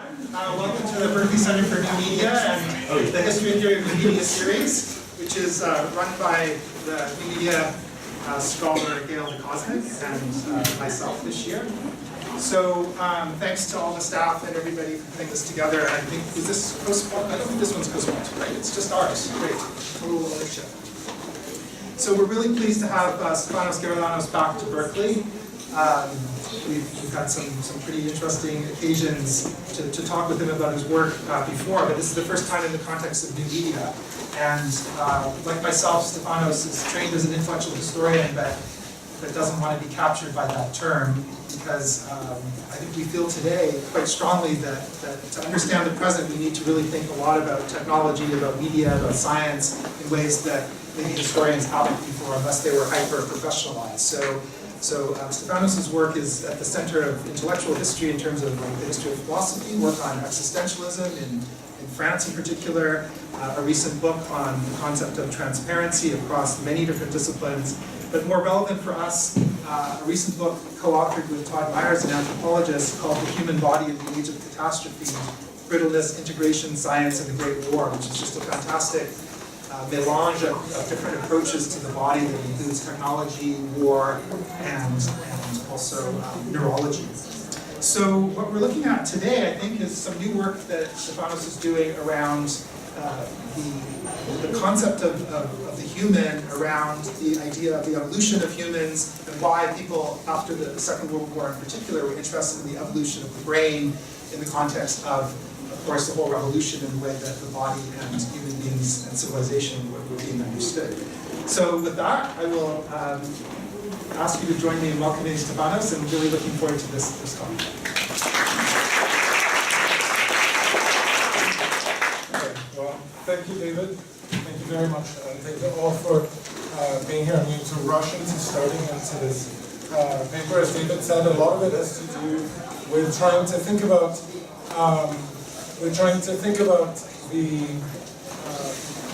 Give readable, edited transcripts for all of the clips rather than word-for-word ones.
everyone. Welcome to the Berkeley Center for New Media and the History and Theory of New Media series, which is run by the New Media scholar Gail DeCosmic and myself this year. So thanks to all the staff and everybody for putting this together. And I think, is this co-sponsored? I don't think this one's co-sponsored, right? It's just ours. Great. Total ownership. So we're really pleased to have Stefanos Geroulanos back to Berkeley. We've had some pretty interesting occasions to talk with him about his work before, but this is the first time in the context of new media. And like myself, Stefanos is trained as an intellectual historian, but doesn't want to be captured by that term, because I think we feel today quite strongly that to understand the present, we need to really think a lot about technology, about media, about science in ways that maybe historians haven't before, unless they were hyper-professionalized. So Stefanos' work is at the center of intellectual history in terms of the history of philosophy, work on existentialism in France in particular, a recent book on the concept of transparency across many different disciplines, but more relevant for us, a recent book co-authored with Todd, an anthropologist, called The Human Body in the Age of Catastrophe, Brittleness, Integration, Science, and the Great War, which is just a fantastic melange of different approaches to the body that includes technology, war, and also neurology. So what we're looking at today, I think, is some new work that Stefanos is doing around the concept of the human, around the idea of the evolution of humans, and why people, after the Second World War in particular, were interested in the evolution of the brain in the context of course, the whole revolution in the way that the body and human beings and civilization were being understood. So with that, I will ask you to join me in welcoming Stefanos, and really looking forward to this talk. Okay, well, thank you, David. Thank you very much. And thank you all for being here. I'm going to rush into starting into this paper. As David said, a lot of it has to do with trying to think about the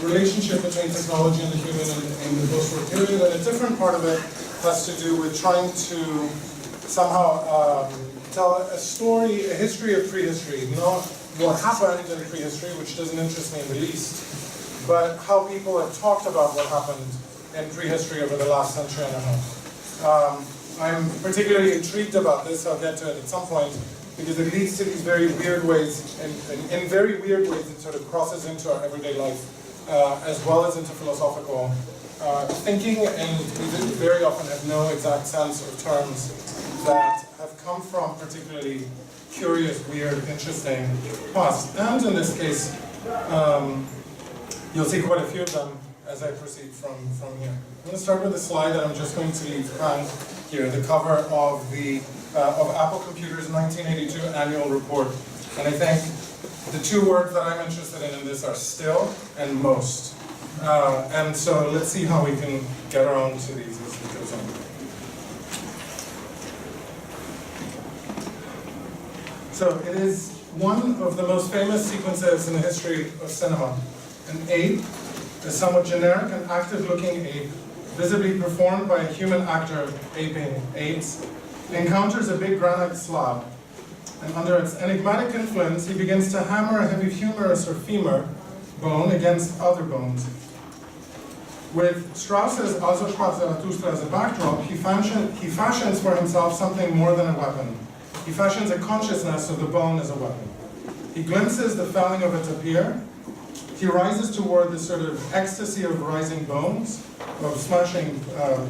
relationship between technology and the human in the post-war period, and a different part of it has to do with trying to somehow tell a story, a history of prehistory, not what happened in prehistory, which doesn't interest me in the least, but how people have talked about what happened in prehistory over the last century and a half. I'm particularly intrigued about this, I'll get to it at some point, because it leads to these very weird ways, and in very weird ways it sort of crosses into our everyday life, as well as into philosophical thinking, and we very often have no exact sense of terms that have come from particularly curious, weird, interesting past. And in this case, you'll see quite a few of them as I proceed from here. I'm going to start with a slide that I'm just going to leave behind here, the cover of the Apple Computer's 1982 annual report. And I think the two words that I'm interested in this are still and most. And so let's see how we can get around to these as we go on. So it is one of the most famous sequences in the history of cinema. An ape, a somewhat generic and active-looking ape, visibly performed by a human actor aping apes, encounters a big granite slab, and under its enigmatic influence, he begins to hammer a heavy humerus or femur bone against other bones. With Strauss's Also sprach Zarathustra as a backdrop, he fashions for himself something more than a weapon. He fashions a consciousness of the bone as a weapon. He glimpses the felling of it appear. He rises toward this sort of ecstasy of rising bones, of smashing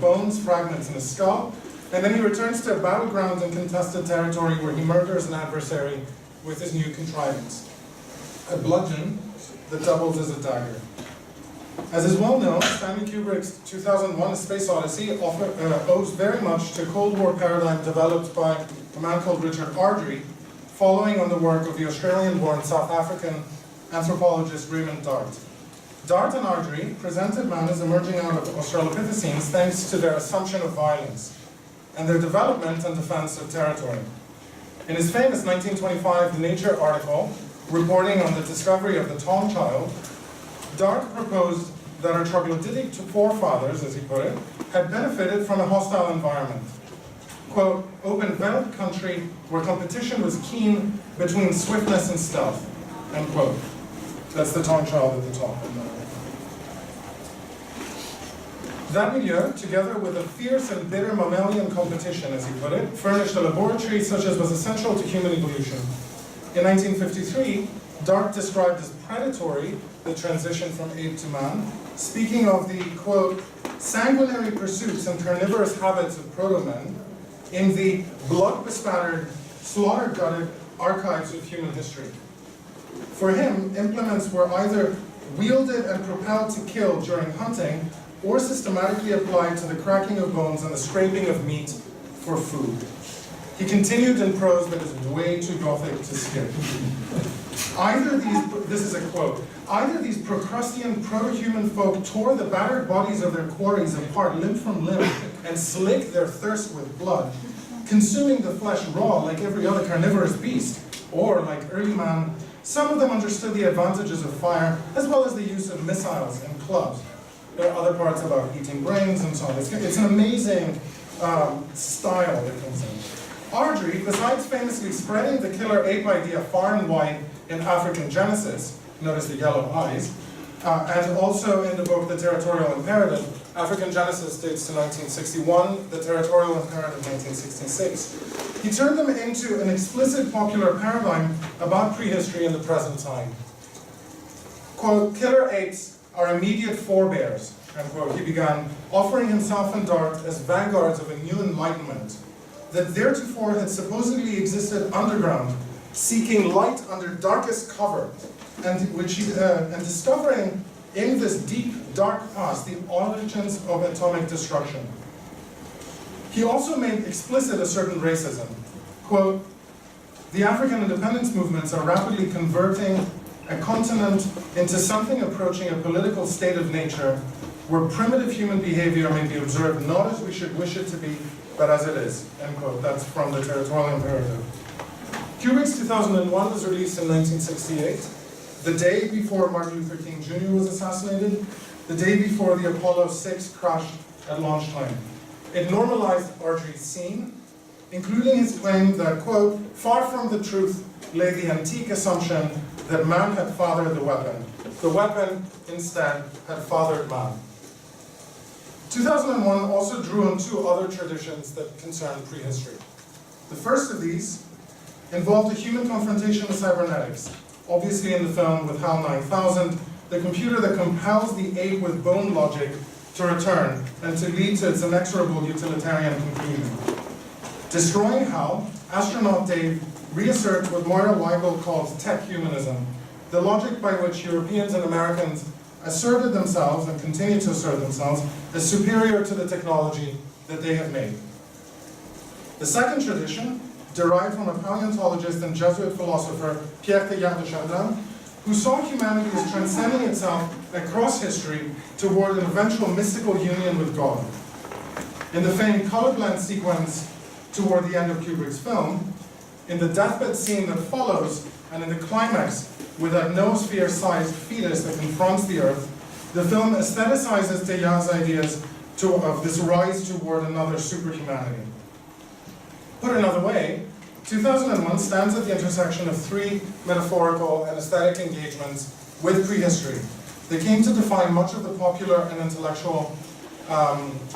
bones, fragments in a skull, and then he returns to a battleground in contested territory where he murders an adversary with his new contrivance, a bludgeon that doubles as a dagger. As is well known, Stanley Kubrick's 2001: A Space Odyssey owes very much to Cold War paradigm developed by a man called Richard Ardrey, following on the work of the Australian-born South African anthropologist Raymond Dart. Dart and Ardrey presented man as emerging out of Australopithecines thanks to their assumption of violence and their development and defense of territory. In his famous 1925 The Nature article, reporting on the discovery of the Tom child, Dart proposed that our troglodytic forefathers, as he put it, had benefited from a hostile environment. quote, open veld country where competition was keen between swiftness and stealth, end quote. That's the tongue child at the top. That milieu, together with a fierce and bitter mammalian competition, as he put it, furnished a laboratory such as was essential to human evolution. In 1953, Dart described as predatory the transition from ape to man, speaking of the, quote, sanguinary pursuits and carnivorous habits of proto-men in the blood-bespattered, slaughter-gutted archives of human history. For him, implements were either wielded and propelled to kill during hunting, or systematically applied to the cracking of bones and the scraping of meat for food. He continued in prose that is way too gothic to skip. Either these, this is a quote, either these Procrustean proto-human folk tore the battered bodies of their quarries apart limb from limb and slaked their thirst with blood, consuming the flesh raw like every other carnivorous beast, or like early man, some of them understood the advantages of fire as well as the use of missiles and clubs. There are other parts about eating brains and so on. It's an amazing style that comes in. Ardrey, besides famously spreading the killer ape idea far and wide in African Genesis, notice the yellow eyes, and also in the book The Territorial Imperative, African Genesis dates to 1961, The Territorial Imperative 1966. He turned them into an explicit popular paradigm about prehistory in the present time. Quote, killer apes are immediate forebears, end quote. He began, offering himself and Dart as vanguards of a new enlightenment that theretofore had supposedly existed underground, seeking light under darkest cover, and discovering in this deep, dark past the origins of atomic destruction. He also made explicit a certain racism. Quote, the African independence movements are rapidly converting a continent into something approaching a political state of nature where primitive human behavior may be observed not as we should wish it to be, but as it is, end quote. That's from the Territorial Imperative. Kubrick's 2001 was released in 1968, the day before Martin Luther King Jr. was assassinated, the day before the Apollo 6 crashed at launch time. It normalized Ardrey's scene, including his claim that, quote, far from the truth lay the antique assumption that man had fathered the weapon. The weapon, instead, had fathered man. 2001 also drew on two other traditions that concern prehistory. The first of these involved a human confrontation with cybernetics, obviously in the film with HAL 9000, the computer that compels the ape with bone logic to return and to lead to its inexorable utilitarian conclusion. Destroying HAL, astronaut Dave reasserts what Moira Weigel calls tech humanism, the logic by which Europeans and Americans asserted themselves and continue to assert themselves as superior to the technology that they have made. The second tradition, derived from a paleontologist and Jesuit philosopher, Pierre Teilhard de Chardin, who saw humanity as transcending itself across history toward an eventual mystical union with God. In the famed colorblind sequence toward the end of Kubrick's film, in the deathbed scene that follows, and in the climax with that noosphere-sized fetus that confronts the Earth, the film aestheticizes Teilhard's ideas of this rise toward another superhumanity. Put another way, 2001 stands at the intersection of three metaphorical and aesthetic engagements with prehistory. They came to define much of the popular and intellectual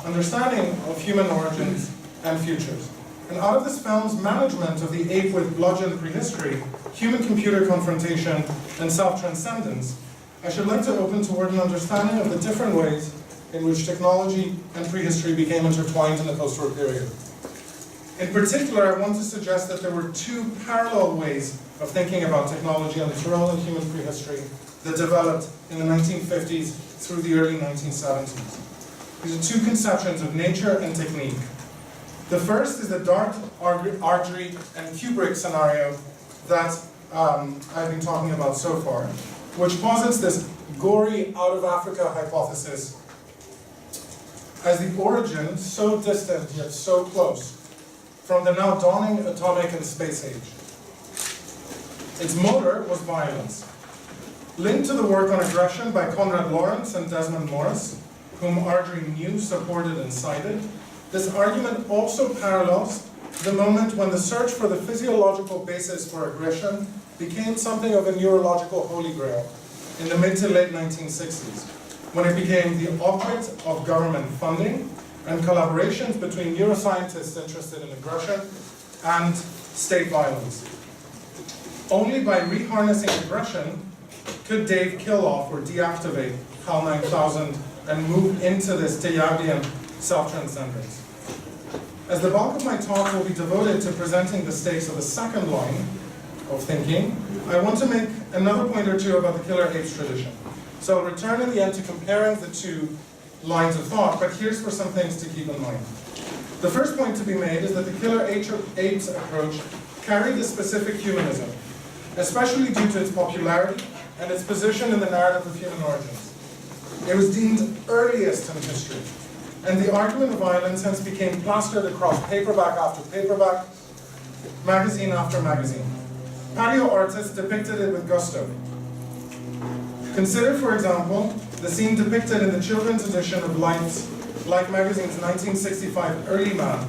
understanding of human origins and futures. And out of this film's management of the ape with bludgeon prehistory, human-computer confrontation, and self-transcendence, I should like to open toward an understanding of the different ways in which technology and prehistory became intertwined in the post-war period. In particular, I want to suggest that there were two parallel ways of thinking about technology and its role in human prehistory that developed in the 1950s through the early 1970s. These are two conceptions of nature and technique. The first is the Dart, Ardrey, and Kubrick scenario that I've been talking about so far, which posits this gory out-of-Africa hypothesis as the origin so distant yet so close from the now dawning atomic and space age. Its motor was violence. Linked to the work on aggression by Konrad Lorenz and Desmond Morris, whom Ardrey knew, supported, and cited, This argument also parallels the moment when the search for the physiological basis for aggression became something of a neurological holy grail in the mid to late 1960s, when it became the object of government funding and collaborations between neuroscientists interested in aggression and state violence. Only by reharnessing aggression could Dave kill off or deactivate HAL 9000 and move into this Teilhardian self-transcendence. As the bulk of my talk will be devoted to presenting the stakes of the second line of thinking, I want to make another point or two about the killer apes tradition. So I'll return in the end to comparing the two lines of thought, but here's for some things to keep in mind. The first point to be made is that the killer apes approach carried a specific humanism, especially due to its popularity and its position in the narrative of human origins. It was deemed earliest in history, and the argument of violence hence became plastered across paperback after paperback, magazine after magazine. Paleo artists depicted it with gusto. Consider, for example, the scene depicted in the children's edition of Life magazine's 1965 Early Man,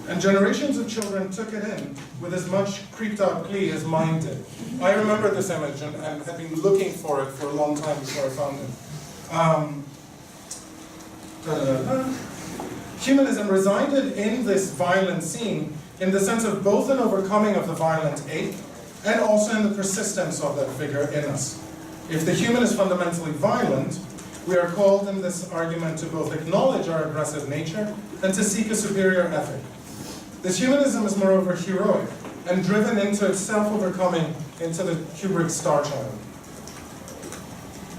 and generations of children took it in with as much creeped-out glee as mine did. I remember this image and had been looking for it for a long time before I found it. Humanism resided in this violent scene in the sense of both an overcoming of the violent ape and also in the persistence of that figure in us. If the human is fundamentally violent, we are called in this argument to both acknowledge our aggressive nature and to seek a superior ethic. This humanism is moreover heroic and driven into its self-overcoming into the Kubrick star child.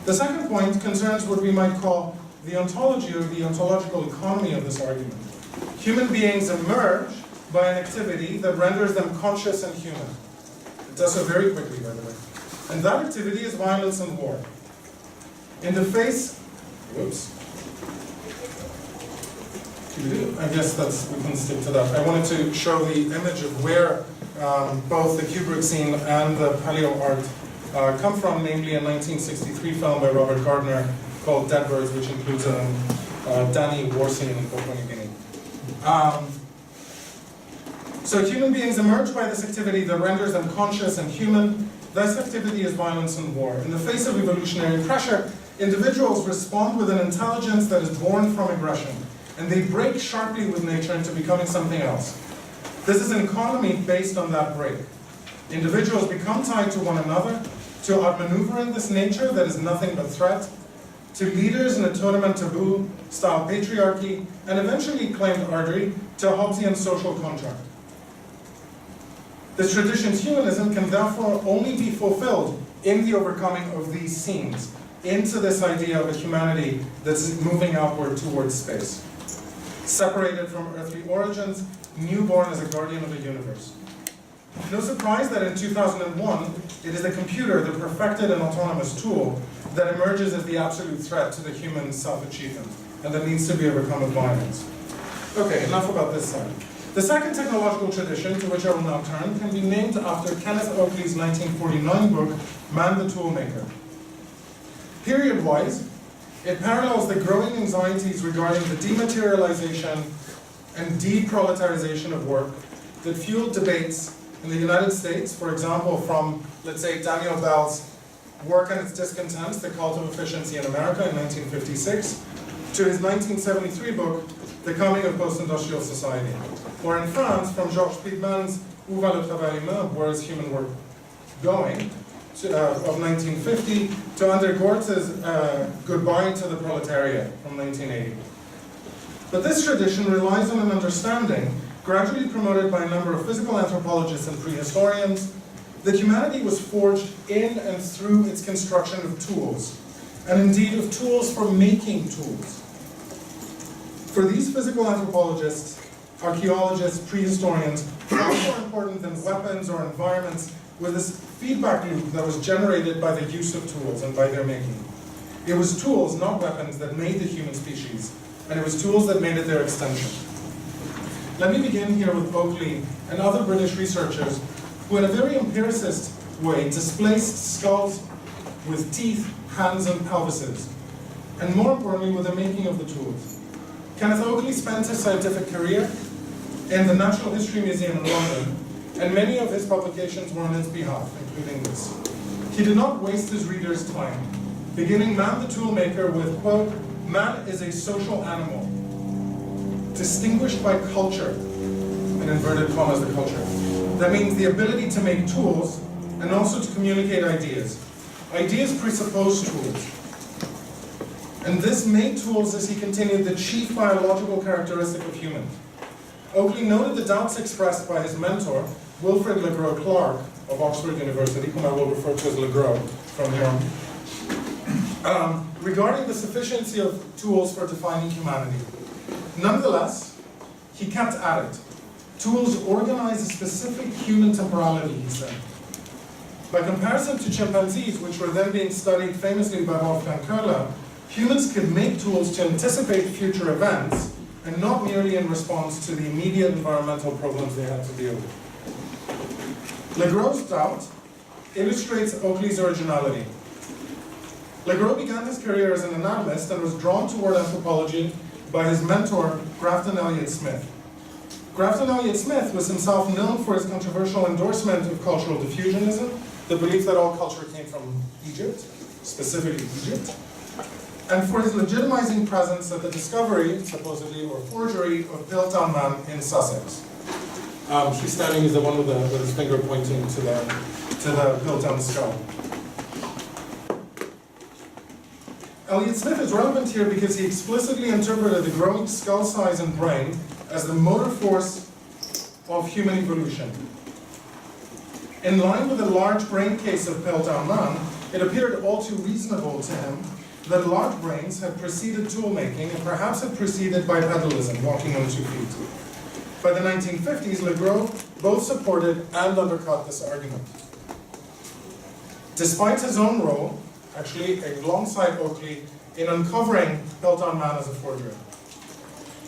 The second point concerns what we might call the ontology or the ontological economy of this argument. Human beings emerge by an activity that renders them conscious and human. It does so very quickly, by the way. And that activity is violence and war. In the face, I guess we can stick to that. I wanted to show the image of where both the Kubrick scene and the paleo art come from, namely a 1963 film by Robert Gardner called Dead Birds, which includes a Danny war scene in Papua New Guinea. So human beings emerge by this activity that renders them conscious and human. This activity is violence and war. In the face of evolutionary pressure, individuals respond with an intelligence that is born from aggression, and they break sharply with nature into becoming something else. This is an economy based on that break. Individuals become tied to one another, to outmaneuvering this nature that is nothing but threat, to leaders in a totem and taboo style patriarchy, and eventually claimed artery to a Hobbesian social contract. This tradition's humanism can therefore only be fulfilled in the overcoming of these scenes, into this idea of a humanity that's moving outward towards space. Separated from earthly origins, newborn as a guardian of the universe. No surprise that in 2001, it is the computer, the perfected and autonomous tool, that emerges as the absolute threat to the human self-achievement, and that needs to be overcome with violence. Okay, enough about this side. The second technological tradition, to which I will now turn, can be named after Kenneth Oakley's 1949 book, Man the Toolmaker. Period-wise, it parallels the growing anxieties regarding the dematerialization and deproletarization of work that fueled debates in the United States, for example, from, let's say, Daniel Bell's Work and Its Discontents, The Cult of Efficiency in America in 1956, to his 1973 book, The Coming of Post-Industrial Society. Or in France, from Georges Friedman's Où va le travail humain, Where is Human Work Going, of 1950, to Andre Gortz's Goodbye to the Proletariat from 1980. But this tradition relies on an understanding, gradually promoted by a number of physical anthropologists and prehistorians, that humanity was forged in and through its construction of tools, and indeed of tools for making tools. For these physical anthropologists, archaeologists, prehistorians, far more important than weapons or environments was this feedback loop that was generated by the use of tools and by their making. It was tools, not weapons, that made the human species, and it was tools that made it their extension. Let me begin here with Oakley and other British researchers who in a very empiricist way displaced skulls with teeth, hands, and pelvises, and more importantly with the making of the tools. Kenneth Oakley spent his scientific career in the Natural History Museum in London, and many of his publications were on his behalf, including this. He did not waste his readers' time, beginning Man the Toolmaker with, quote, "Man is a social animal, distinguished by culture," in inverted commas, the culture. That means the ability to make tools and also to communicate ideas. Ideas presuppose tools. And this made tools, as he continued, the chief biological characteristic of humans. Oakley noted the doubts expressed by his mentor, Wilfrid Le Gros Clark of Oxford University, whom I will refer to as Le Gros from here on, regarding the sufficiency of tools for defining humanity. Nonetheless, he kept at it. Tools organize a specific human temporality, he said. By comparison to chimpanzees, which were then being studied famously by Wolfgang Köhler, humans could make tools to anticipate future events, and not merely in response to the immediate environmental problems they had to deal with. Le Gros' doubt illustrates Oakley's originality. Le Gros began his career as an anatomist and was drawn toward anthropology by his mentor, Grafton Elliott Smith. Grafton Elliott Smith was himself known for his controversial endorsement of cultural diffusionism, the belief that all culture came from Egypt, specifically Egypt, and for his legitimizing presence at the discovery, supposedly, or forgery, of Piltdown Man in Sussex. She's standing is the one with his finger pointing to the Piltdown skull. Elliott Smith is relevant here because he explicitly interpreted the growing skull size and brain as the motor force of human evolution. In line with the large brain case of Piltdown Man, it appeared all too reasonable to him that large brains had preceded tool-making and perhaps had preceded bipedalism, walking on 2 feet. By the 1950s, Le Gros both supported and undercut this argument. Despite his own role, actually alongside Oakley, in uncovering Piltdown Man as a forgery.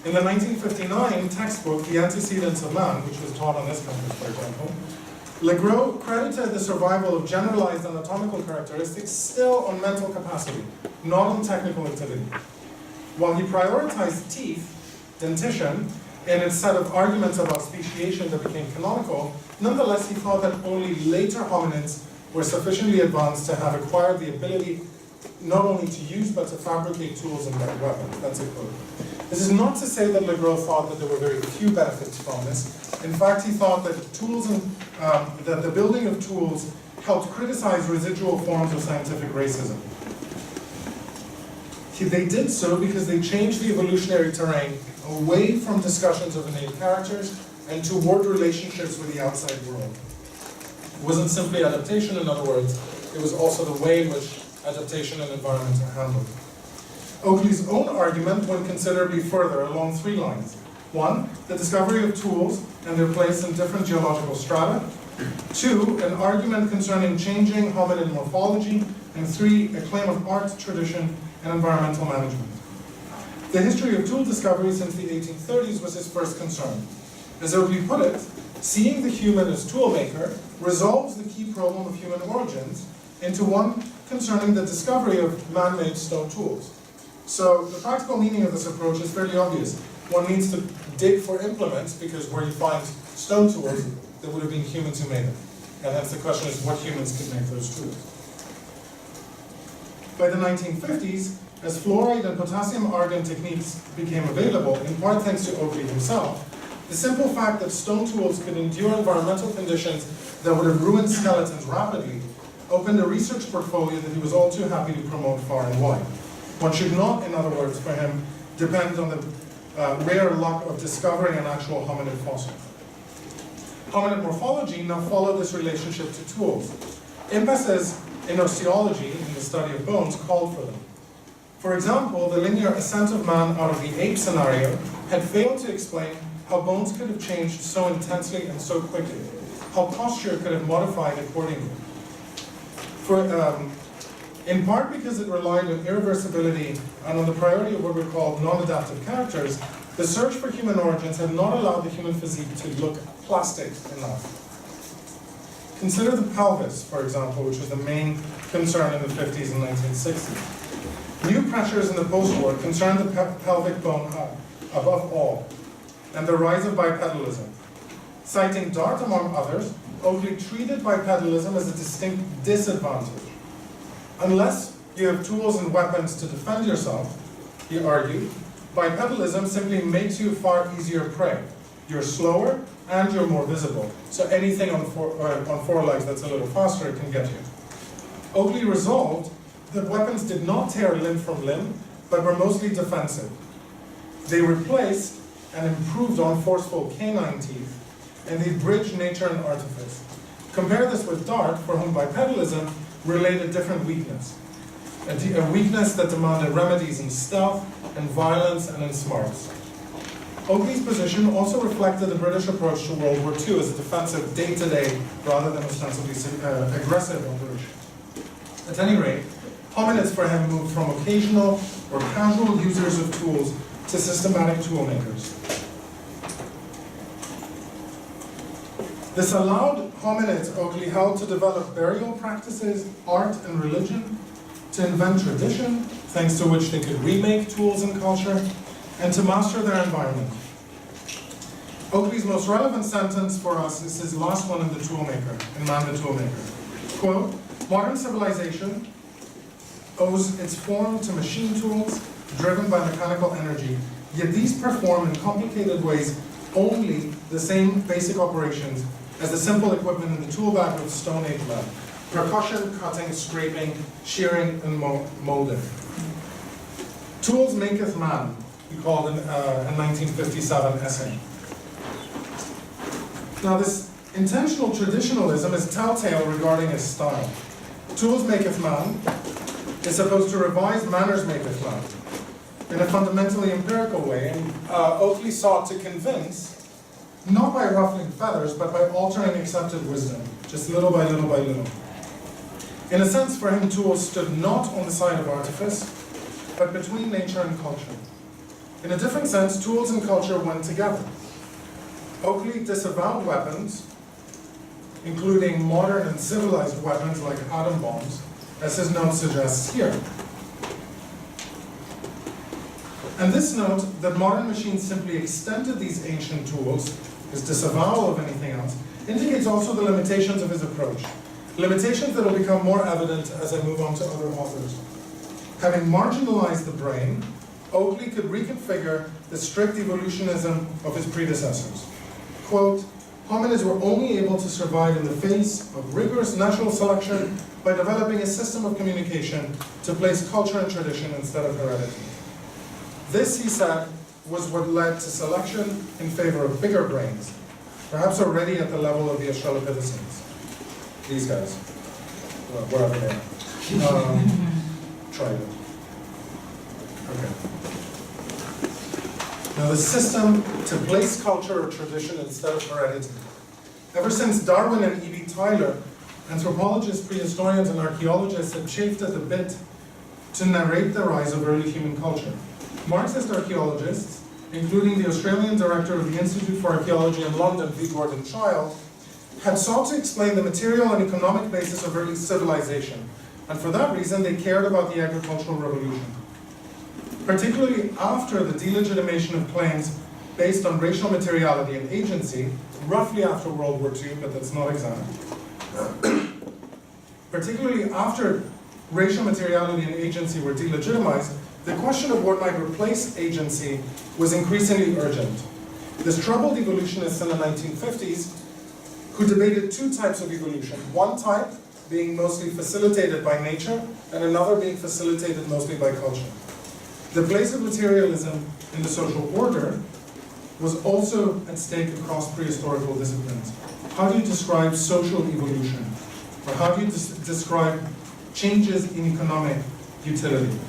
In the 1959 textbook, The Antecedents of Man, which was taught on this campus, for example, Le Gros credited the survival of generalized anatomical characteristics still on mental capacity, not on technical activity. While he prioritized teeth, dentition, in its set of arguments about speciation that became canonical, nonetheless he thought that only later hominids were sufficiently advanced to have acquired the ability not only to use but to fabricate tools and make weapons. That's a quote. This is not to say that Le Gros thought that there were very few benefits from this. In fact, he thought that tools and that the building of tools helped criticize residual forms of scientific racism. They did so because they changed the evolutionary terrain away from discussions of innate characters and toward relationships with the outside world. It wasn't simply adaptation, in other words, it was also the way in which adaptation and environment are handled. Oakley's own argument went considerably further along 3 lines. 1, the discovery of tools and their place in different geological strata. 2, an argument concerning changing hominid morphology. And 3, a claim of art, tradition, and environmental management. The history of tool discovery since the 1830s was his first concern. As Oakley put it, seeing the human as toolmaker resolves the key problem of human origins into one concerning the discovery of man-made stone tools. So the practical meaning of this approach is fairly obvious. One needs to dig for implements because where you find stone tools, there would have been humans who made them. And hence the question is what humans could make those tools. By the 1950s, as fluoride and potassium argon techniques became available, in part thanks to Oakley himself, the simple fact that stone tools could endure environmental conditions that would have ruined skeletons rapidly opened a research portfolio that he was all too happy to promote far and wide. One should not, in other words, for him, depend on the rare luck of discovering an actual hominid fossil. Hominid morphology now followed this relationship to tools. Impasses in osteology, in the study of bones, called for them. For example, the linear ascent of man out of the ape scenario had failed to explain how bones could have changed so intensely and so quickly, how posture could have modified accordingly. In part because it relied on irreversibility and on the priority of what were called non-adaptive characters, the search for human origins had not allowed the human physique to look plastic enough. Consider the pelvis, for example, which was the main concern in the 50s and 1960s. New pressures in the post-war concerned the pelvic bone above all, and the rise of bipedalism. Citing Dart among others, Oakley treated bipedalism as a distinct disadvantage. Unless you have tools and weapons to defend yourself, he argued, bipedalism simply makes you far easier prey. You're slower and you're more visible. So anything on four legs that's a little faster can get you. Oakley resolved that weapons did not tear limb from limb, but were mostly defensive. They replaced and improved on forceful canine teeth, and they bridged nature and artifice. Compare this with Dart, for whom bipedalism related different weakness. A weakness that demanded remedies in stealth, in violence, and in smarts. Oakley's position also reflected the British approach to World War II as a defensive day-to-day rather than ostensibly aggressive operation. At any rate, hominids for him moved from occasional or casual users of tools to systematic toolmakers. This allowed hominids, Oakley held, to develop burial practices, art, and religion, to invent tradition, thanks to which they could remake tools and culture, and to master their environment. Oakley's most relevant sentence for us is his last one in The Toolmaker, in Man the Toolmaker. Quote, modern civilization owes its form to machine tools driven by mechanical energy, yet these perform in complicated ways only the same basic operations as the simple equipment in the tool bag with Stone Age lead: percussion, cutting, scraping, shearing, and molding. Tools maketh man, he called in a 1957 essay. Now this intentional traditionalism is telltale regarding his style. Tools maketh man is supposed to revise manners maketh man in a fundamentally empirical way, and Oakley sought to convince, not by ruffling feathers, but by altering accepted wisdom, just little by little by little. In a sense, for him, tools stood not on the side of artifice, but between nature and culture. In a different sense, tools and culture went together. Oakley disavowed weapons, including modern and civilized weapons like atom bombs, as his note suggests here. And this note, that modern machines simply extended these ancient tools, his disavowal of anything else, indicates also the limitations of his approach. Limitations that will become more evident as I move on to other authors. Having marginalized the brain, Oakley could reconfigure the strict evolutionism of his predecessors. Quote, hominids were only able to survive in the face of rigorous natural selection by developing a system of communication to place culture and tradition instead of heredity. This, he said, was what led to selection in favor of bigger brains, perhaps already at the level of the Australopithecines. These guys, wherever they are. Try it. Okay. Now the system to place culture or tradition instead of heredity. Ever since Darwin and E.B. Tyler, anthropologists, prehistorians, and archaeologists have chafed at the bit to narrate the rise of early human culture. Marxist archaeologists, including the Australian director of the Institute for Archaeology in London, V. Gordon Child, had sought to explain the material and economic basis of early civilization, and for that reason they cared about the agricultural revolution. Particularly after the delegitimation of claims based on racial materiality and agency, roughly after World War II, but that's not exact. Particularly after racial materiality and agency were delegitimized, the question of what might replace agency was increasingly urgent. This troubled evolutionists in the 1950s who debated two types of evolution. One type being mostly facilitated by nature, and another being facilitated mostly by culture. The place of materialism in the social order was also at stake across prehistorical disciplines. How do you describe social evolution? Or how do you describe changes in economic utility?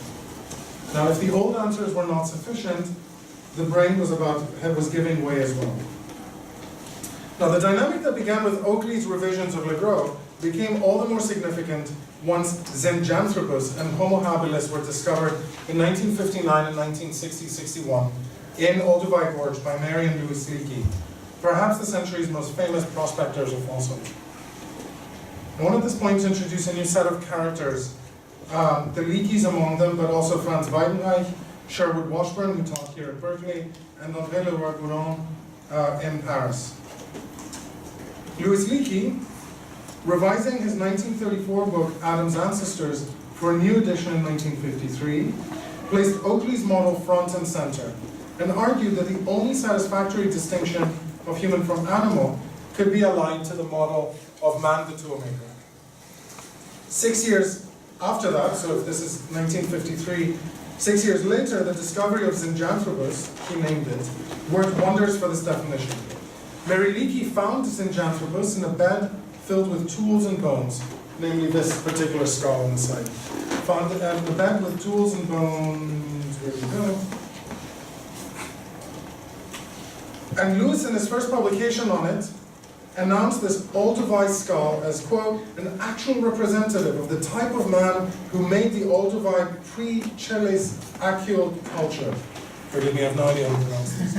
Now, if the old answers were not sufficient, the brain was giving way as well. Now, the dynamic that began with Oakley's revisions of Legros became all the more significant once Zinjanthropus and Homo habilis were discovered in 1959 and 1960-61 in Olduvai Gorge by Mary and Louis Leakey, perhaps the century's most famous prospectors of fossils. I want at this point to introduce a new set of characters, the Leakeys among them, but also Franz Weidenreich, Sherwood Washburn, who taught here at Berkeley, and Geroulanos in Paris. Louis Leakey, revising his 1934 book, Adam's Ancestors, for a new edition in 1953, placed Oakleys Model front and center, and argued that the only satisfactory distinction of human from animal could be aligned to the model of man the toolmaker. 6 years after that, so if this is 1953, 6 years later, the discovery of Zinjanthropus, he named it, worked wonders for this definition. Mary Leakey found Zinjanthropus in a bed filled with tools and bones, namely this particular skull on the side. Found the bed with tools and bones, there we go. And Lewis, in his first publication on it, announced this all-device skull as, quote, an actual representative of the type of man who made the all-device pre-Chelle's Acule culture. Forgive me, I have no idea how to pronounce this.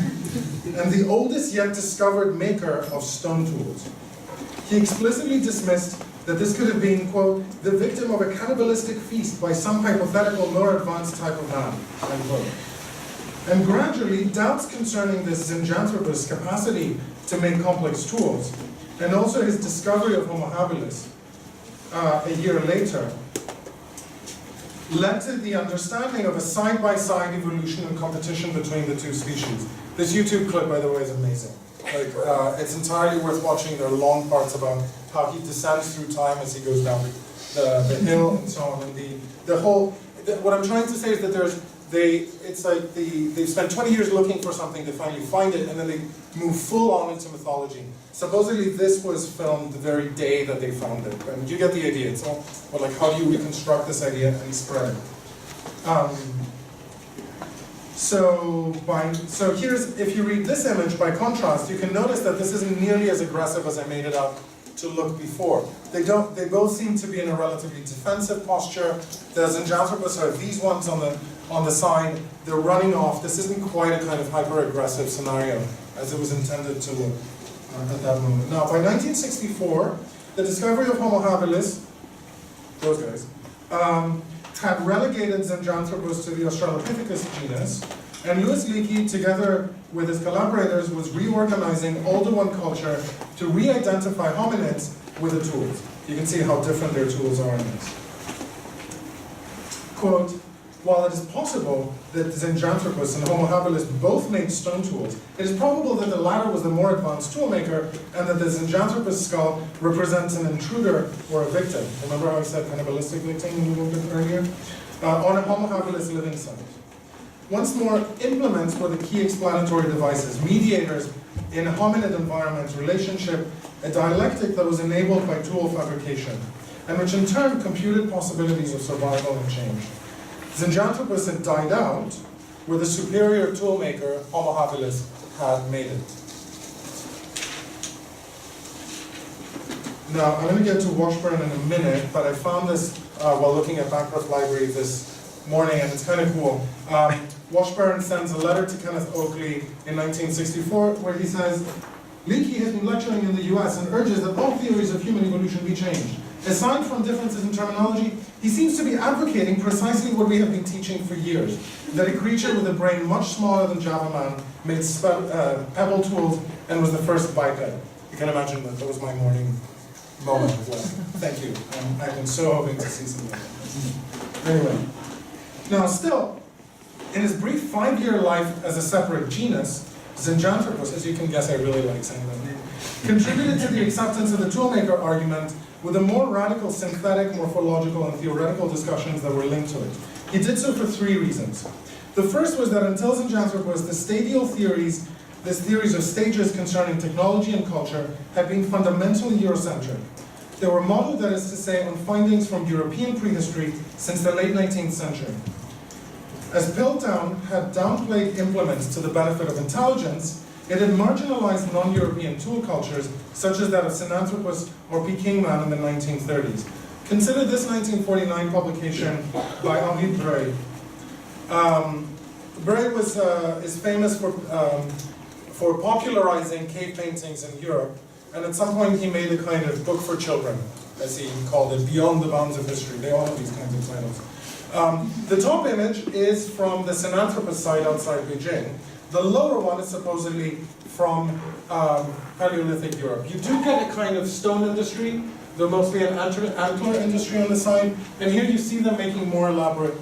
And the oldest yet discovered maker of stone tools. He explicitly dismissed that this could have been, quote, the victim of a cannibalistic feast by some hypothetical more advanced type of man, end quote. And gradually, doubts concerning this Zinjanthropus' capacity to make complex tools, and also his discovery of Homo habilis a year later, led to the understanding of a side-by-side evolution and competition between the two species. This YouTube clip, by the way, is amazing. Like, it's entirely worth watching. There are long parts about how he descends through time as he goes down the hill and so on. And what I'm trying to say is that they've spent 20 years looking for something to finally find it, and then they move full on into mythology. Supposedly this was filmed the very day that they found it. And you get the idea. It's all, well, like, how do you reconstruct this idea and spread it? So here's, if you read this image by contrast, you can notice that this isn't nearly as aggressive as I made it out to look before. They both seem to be in a relatively defensive posture. The Zinjanthropus are these ones on the side. They're running off. This isn't quite a kind of hyper-aggressive scenario as it was intended to look at that moment. Now, by 1964, the discovery of Homo habilis, those guys, had relegated Zinjanthropus to the Australopithecus genus, and Louis Leakey, together with his collaborators, was reorganizing older one culture to re-identify hominids with the tools. You can see how different their tools are in this. Quote, while it is possible that Zinjanthropus and Homo habilis both made stone tools, it is probable that the latter was the more advanced toolmaker and that the Zinjanthropus skull represents an intruder or a victim. Remember how I said cannibalistic victim a little bit earlier? On a Homo habilis living site. Once more, implements were the key explanatory devices, mediators in a hominid environment relationship, a dialectic that was enabled by tool fabrication, and which in turn computed possibilities of survival and change. Zinjanthropus had died out, where the superior toolmaker, Homo habilis, had made it. Now, I'm going to get to Washburn in a minute, but I found this while looking at Bancroft Library this morning, and it's kind of cool. Washburn sends a letter to Kenneth Oakley in 1964, where he says, Leakey has been lecturing in the US and urges that all theories of human evolution be changed. Aside from differences in terminology, he seems to be advocating precisely what we have been teaching for years, that a creature with a brain much smaller than Java Man made pebble tools and was the first biped. You can imagine that was my morning moment of like, thank you. I've been so hoping to see something like that. Anyway, now still, in his brief 5-year life as a separate genus, Zinjanthropus, as you can guess I really like saying that name, contributed to the acceptance of the toolmaker argument with a more radical synthetic, morphological, and theoretical discussions that were linked to it. He did so for 3 reasons. The first was that until Zinjanthropus, the stadial theories, these theories of stages concerning technology and culture, had been fundamentally Eurocentric. They were modeled, that is to say, on findings from European prehistory since the late 19th century. As Piltdown had downplayed implements to the benefit of intelligence, it had marginalized non-European tool cultures, such as that of Sinanthropus or Peking Man in the 1930s. Consider this 1949 publication by Henri Breuil. Breuil is famous for popularizing cave paintings in Europe, and at some point he made a kind of book for children, as he called it, Beyond the Bounds of History. They all have these kinds of titles. The top image is from the Sinanthropus site outside Beijing. The lower one is supposedly from Paleolithic Europe. You do get a kind of stone industry, though mostly an antler industry on the side, and here you see them making more elaborate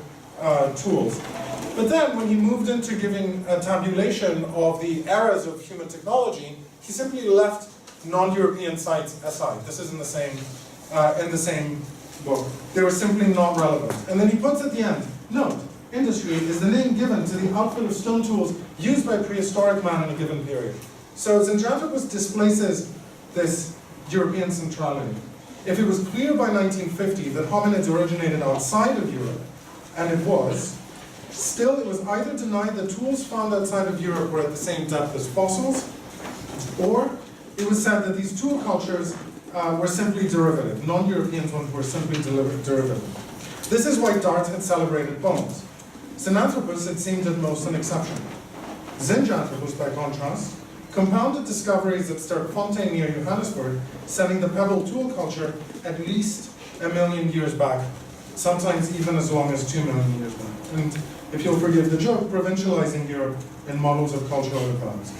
tools. But then, when he moved into giving a tabulation of the eras of human technology, he simply left non-European sites aside. This is in the same book. They were simply not relevant. And then he puts at the end, note, industry is the name given to the outfit of stone tools used by prehistoric man in a given period. So Zinjanthropus displaces this European centrality. If it was clear by 1950 that hominids originated outside of Europe, and it was, still it was either denied that tools found outside of Europe were at the same depth as fossils, or it was said that these tool cultures were simply derivative. Non-European ones were simply derivative. This is why Dart had celebrated bones. Sinanthropus had seemed at most an exception. Zinjanthropus, by contrast, compounded discoveries at Sterkfontein near Johannesburg, sending the pebble tool culture at least 1 million years back, sometimes even as long as 2 million years back. And if you'll forgive the joke, provincializing Europe in models of cultural economies.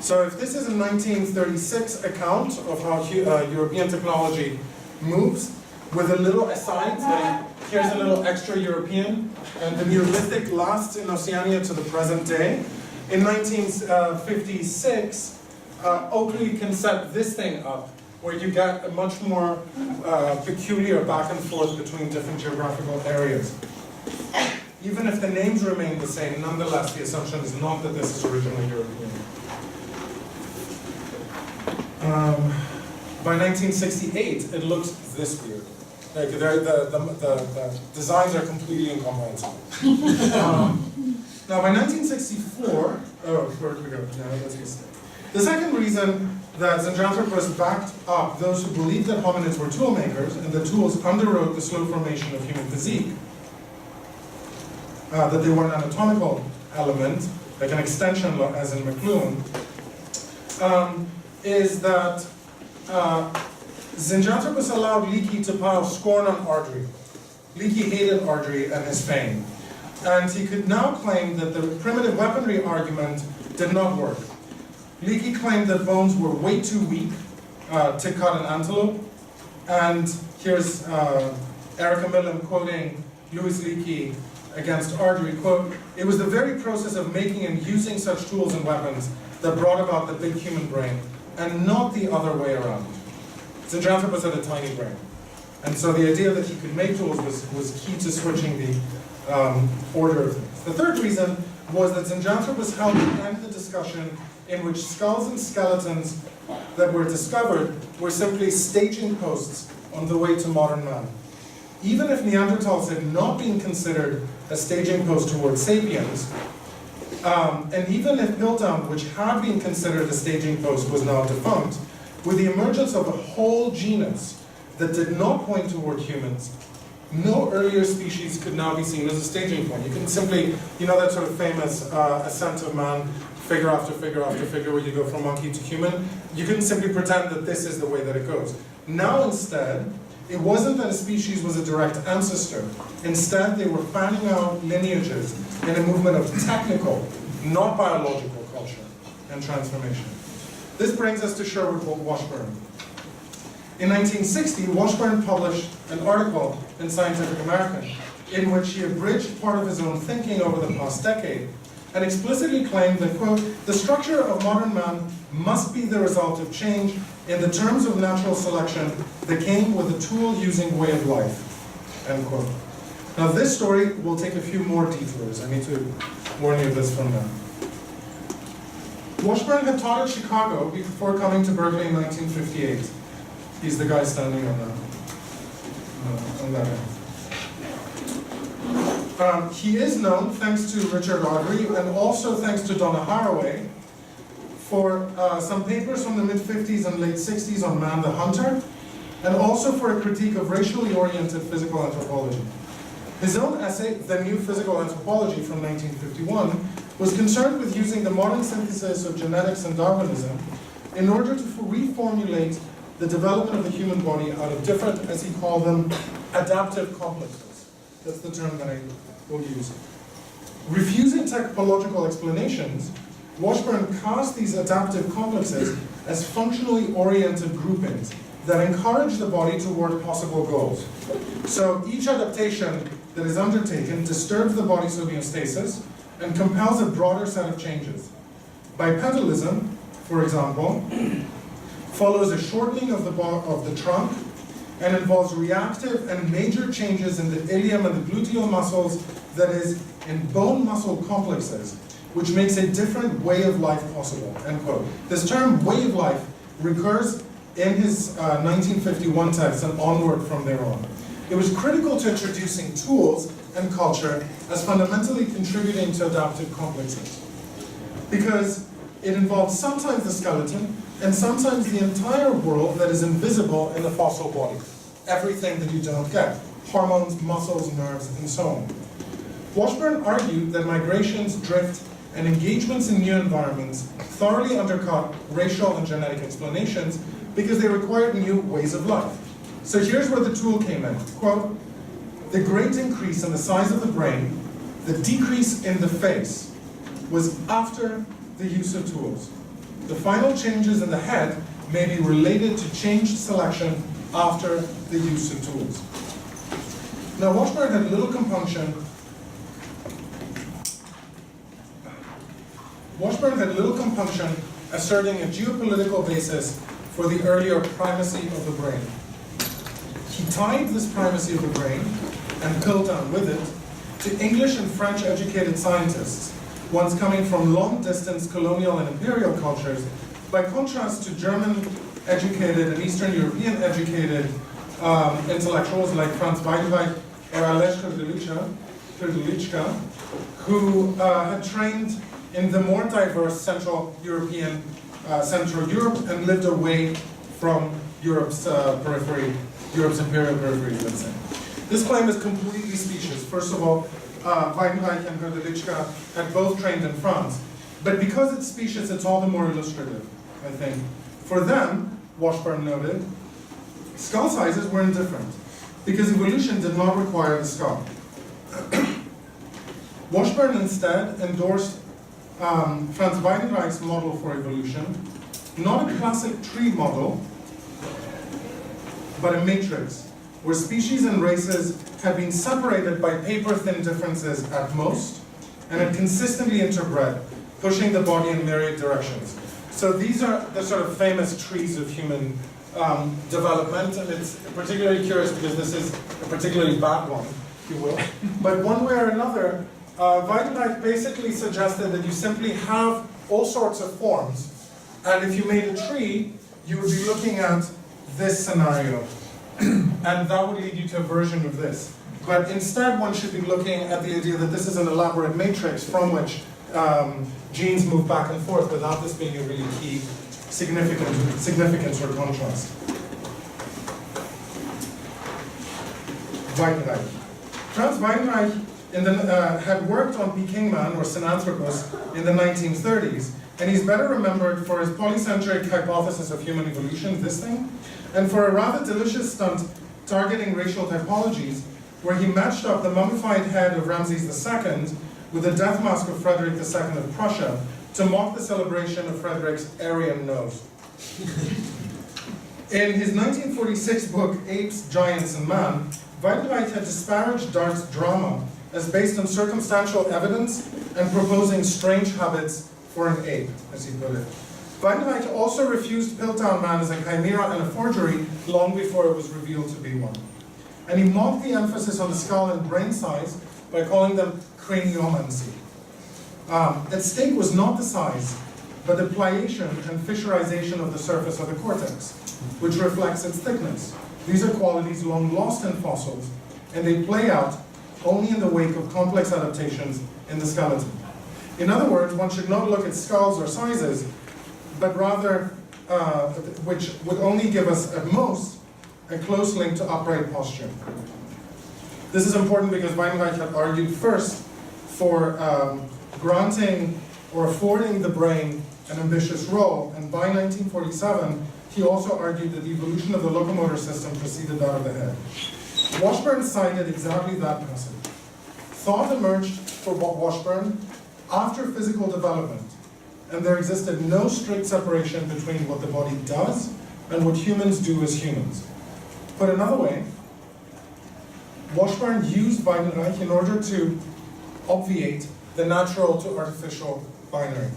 So if this is a 1936 account of how European technology moves, with a little aside, like here's a little extra European, and the Neolithic lasts in Oceania to the present day. In 1956, Oakley can set this thing up, where you get a much more peculiar back and forth between different geographical areas. Even if the names remain the same, nonetheless, the assumption is not that this is originally European. By 1968, it looks this weird. Like the designs are completely incomprehensible. Now, by 1964, where did we go? No, let's get started. The second reason that Zinjanthropus backed up those who believed that hominids were tool makers and that tools underwrote the slow formation of human physique, that they were an anatomical element, like an extension as in McLuhan, is that Zinjanthropus allowed Leakey to pile scorn on Ardrey. Leakey hated Ardrey and his fame. And he could now claim that the primitive weaponry argument did not work. Leakey claimed that bones were way too weak to cut an antelope. And here's Erica Millam quoting Louis Leakey against Ardrey, quote, "It was the very process of making and using such tools and weapons that brought about the big human brain, and not the other way around." Zinjanthropus had a tiny brain. And so the idea that he could make tools was key to switching the order of things. The third reason was that Zinjanthropus helped end the discussion in which skulls and skeletons that were discovered were simply staging posts on the way to modern man. Even if Neanderthals had not been considered a staging post towards sapiens, and even if Piltdown, which had been considered a staging post, was now defunct, with the emergence of a whole genus that did not point toward humans, no earlier species could now be seen as a staging point. You can simply, you know that sort of famous ascent of man, figure after figure after figure, where you go from monkey to human? You can simply pretend that this is the way that it goes. Now instead, it wasn't that a species was a direct ancestor. Instead, they were fanning out lineages in a movement of technical, not biological culture and transformation. This brings us to Sherwood Washburn. In 1960, Washburn published an article in Scientific American in which he abridged part of his own thinking over the past decade and explicitly claimed that, quote, "the structure of modern man must be the result of change in the terms of natural selection that came with the tool-using way of life," end quote. Now this story will take a few more detours. I need to warn you of this from now. Washburn had taught at Chicago before coming to Berkeley in 1958. He's the guy standing on that end. He is known, thanks to Richard Ardrey, and also thanks to Donna Haraway, for some papers from the mid-50s and late 60s on Man the Hunter, and also for a critique of racially oriented physical anthropology. His own essay, The New Physical Anthropology from 1951, was concerned with using the modern synthesis of genetics and Darwinism in order to reformulate the development of the human body out of different, as he called them, adaptive complexes. That's the term that I will use. Refusing topological explanations, Washburn cast these adaptive complexes as functionally oriented groupings that encourage the body toward possible goals. So each adaptation that is undertaken disturbs the body's homeostasis and compels a broader set of changes. Bipedalism, for example, follows a shortening of the trunk and involves reactive and major changes in the ilium and the gluteal muscles, that is, in bone muscle complexes, which makes a different way of life possible, end quote. This term, way of life, recurs in his 1951 text and onward from there on. It was critical to introducing tools and culture as fundamentally contributing to adaptive complexes, because it involves sometimes the skeleton and sometimes the entire world that is invisible in the fossil body. Everything that you don't get, hormones, muscles, nerves, and so on. Washburn argued that migrations, drift, and engagements in new environments thoroughly undercut racial and genetic explanations because they required new ways of life. So here's where the tool came in. Quote, the great increase in the size of the brain, the decrease in the face, was after the use of tools. The final changes in the head may be related to changed selection after the use of tools. Now, Washburn had little compunction. Asserting a geopolitical basis for the earlier primacy of the brain. He tied this primacy of the brain, and Piltdown with it, to English and French educated scientists, ones coming from long-distance colonial and imperial cultures, by contrast to German educated and Eastern European educated intellectuals like Franz Weidenreich or Aleš Krdulička, who had trained in the more diverse Central Europe and lived away from Europe's periphery, Europe's imperial periphery, let's say. This claim is completely specious. First of all, Weidenreich and Krdulička had both trained in France. But because it's specious, it's all the more illustrative, I think. For them, Washburn noted, skull sizes were indifferent, because evolution did not require the skull. Washburn instead endorsed Franz Weidenreich's model for evolution, not a classic tree model, but a matrix, where species and races had been separated by paper-thin differences at most, and had consistently interbred, pushing the body in myriad directions. So these are the sort of famous trees of human development, and it's particularly curious because this is a particularly bad one, if you will. But one way or another, Weidenreich basically suggested that you simply have all sorts of forms, and if you made a tree, you would be looking at this scenario, and that would lead you to a version of this. But instead, one should be looking at the idea that this is an elaborate matrix from which genes move back and forth without this being a really key significance or contrast. Weidenreich. Franz Weidenreich had worked on Peking Man, or Sinanthropus, in the 1930s, and he's better remembered for his polycentric hypothesis of human evolution, this thing, and for a rather delicious stunt targeting racial typologies, where he matched up the mummified head of Ramses II with the death mask of Frederick II of Prussia to mock the celebration of Frederick's Aryan nose. In his 1946 book, Apes, Giants, and Man, Weidenreich had disparaged Dart's drama as based on circumstantial evidence and proposing strange habits for an ape, as he put it. Weidenreich also refused Piltdown Man as a chimera and a forgery long before it was revealed to be one. And he mocked the emphasis on the skull and brain size by calling them craniomancy. At stake was not the size, but the pliation and fissurization of the surface of the cortex, which reflects its thickness. These are qualities long lost in fossils, and they play out only in the wake of complex adaptations in the skeleton. In other words, one should not look at skulls or sizes, but rather, which would only give us, at most, a close link to upright posture. This is important because Weidenreich had argued first for granting or affording the brain an ambitious role, and by 1947, he also argued that the evolution of the locomotor system preceded that of the head. Washburn cited exactly that passage. thought emerged for Washburn after physical development, and there existed no strict separation between what the body does and what humans do as humans. Put another way, Washburn used Weidenreich in order to obviate the natural to artificial binary.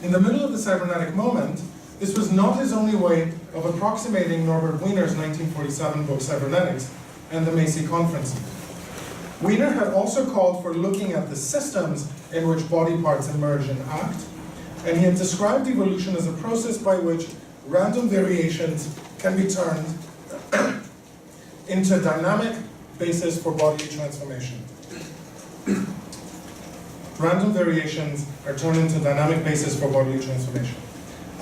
In the middle of the cybernetic moment, this was not his only way of approximating Norbert Wiener's 1947 book Cybernetics and the Macy Conference. Wiener had also called for looking at the systems in which body parts emerge and act, and he had described evolution as a process by which random variations can be turned into a dynamic basis for bodily transformation. Random variations are turned into dynamic basis for bodily transformation.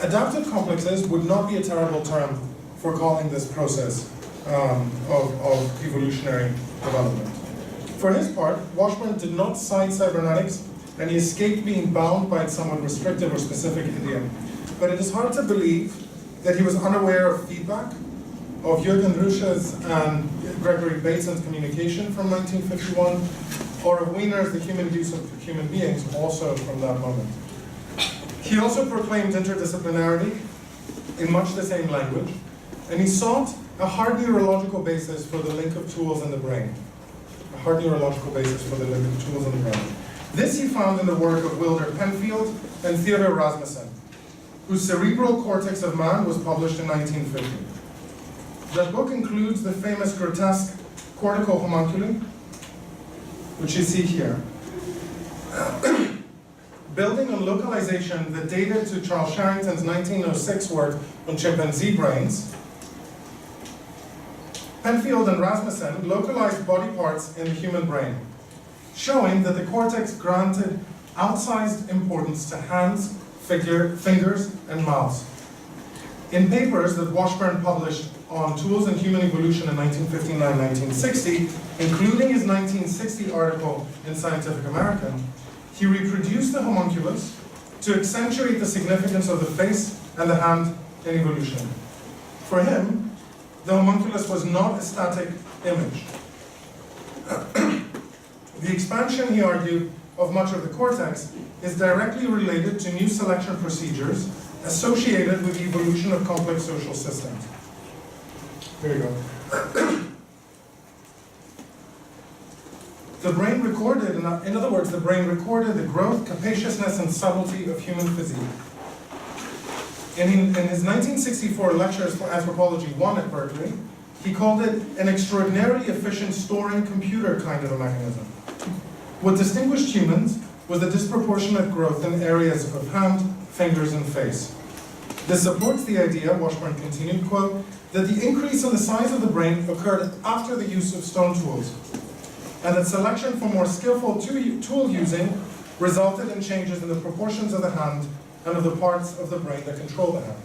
Adaptive complexes would not be a terrible term for calling this process of evolutionary development. For his part, Washburn did not cite cybernetics, and he escaped being bound by its somewhat restrictive or specific idiom. But it is hard to believe that he was unaware of feedback, of Jürgen Rusch's and Gregory Bateson's communication from 1951, or of Wiener's The Human Use of Human Beings, also from that moment. He also proclaimed interdisciplinarity in much the same language, and he sought a hard neurological basis for the link of tools in the brain. A hard neurological basis for the link of tools in the brain. This he found in the work of Wilder Penfield and Theodor Rasmussen, whose Cerebral Cortex of Man was published in 1950. That book includes the famous grotesque cortical homunculi, which you see here. Building on localization that dated to Charles Sherrington's 1906 work on chimpanzee brains, Penfield and Rasmussen localized body parts in the human brain, showing that the cortex granted outsized importance to hands, fingers, and mouths. In papers that Washburn published on tools in human evolution in 1959-1960, including his 1960 article in Scientific American, he reproduced the homunculus to accentuate the significance of the face and the hand in evolution. For him, the homunculus was not a static image. The expansion, he argued, of much of the cortex is directly related to new selection procedures associated with the evolution of complex social systems. Here you go. The brain recorded, in other words, the brain recorded the growth, capaciousness, and subtlety of human physique. In his 1964 lectures for Anthropology 1 at Berkeley, he called it an extraordinarily efficient storing computer kind of a mechanism. What distinguished humans was the disproportionate growth in areas of hand, fingers, and face. This supports the idea, Washburn continued, quote, that the increase in the size of the brain occurred after the use of stone tools, and that selection for more skillful tool using resulted in changes in the proportions of the hand and of the parts of the brain that control the hand.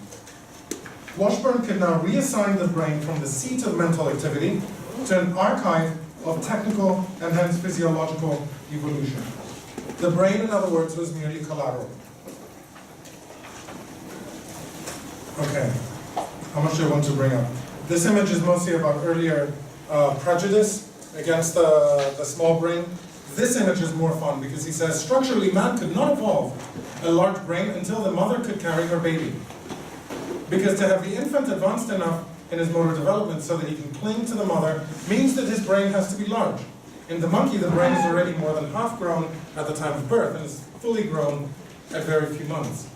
Washburn could now reassign the brain from the seat of mental activity to an archive of technical and hence physiological evolution. The brain, in other words, was merely collateral. Okay, how much do I want to bring up? This image is mostly about earlier prejudice against the small brain. This image is more fun because he says, structurally, man could not evolve a large brain until the mother could carry her baby. Because to have the infant advanced enough in his motor development so that he can cling to the mother means that his brain has to be large. In the monkey, the brain is already more than half grown at the time of birth and is fully grown at very few months.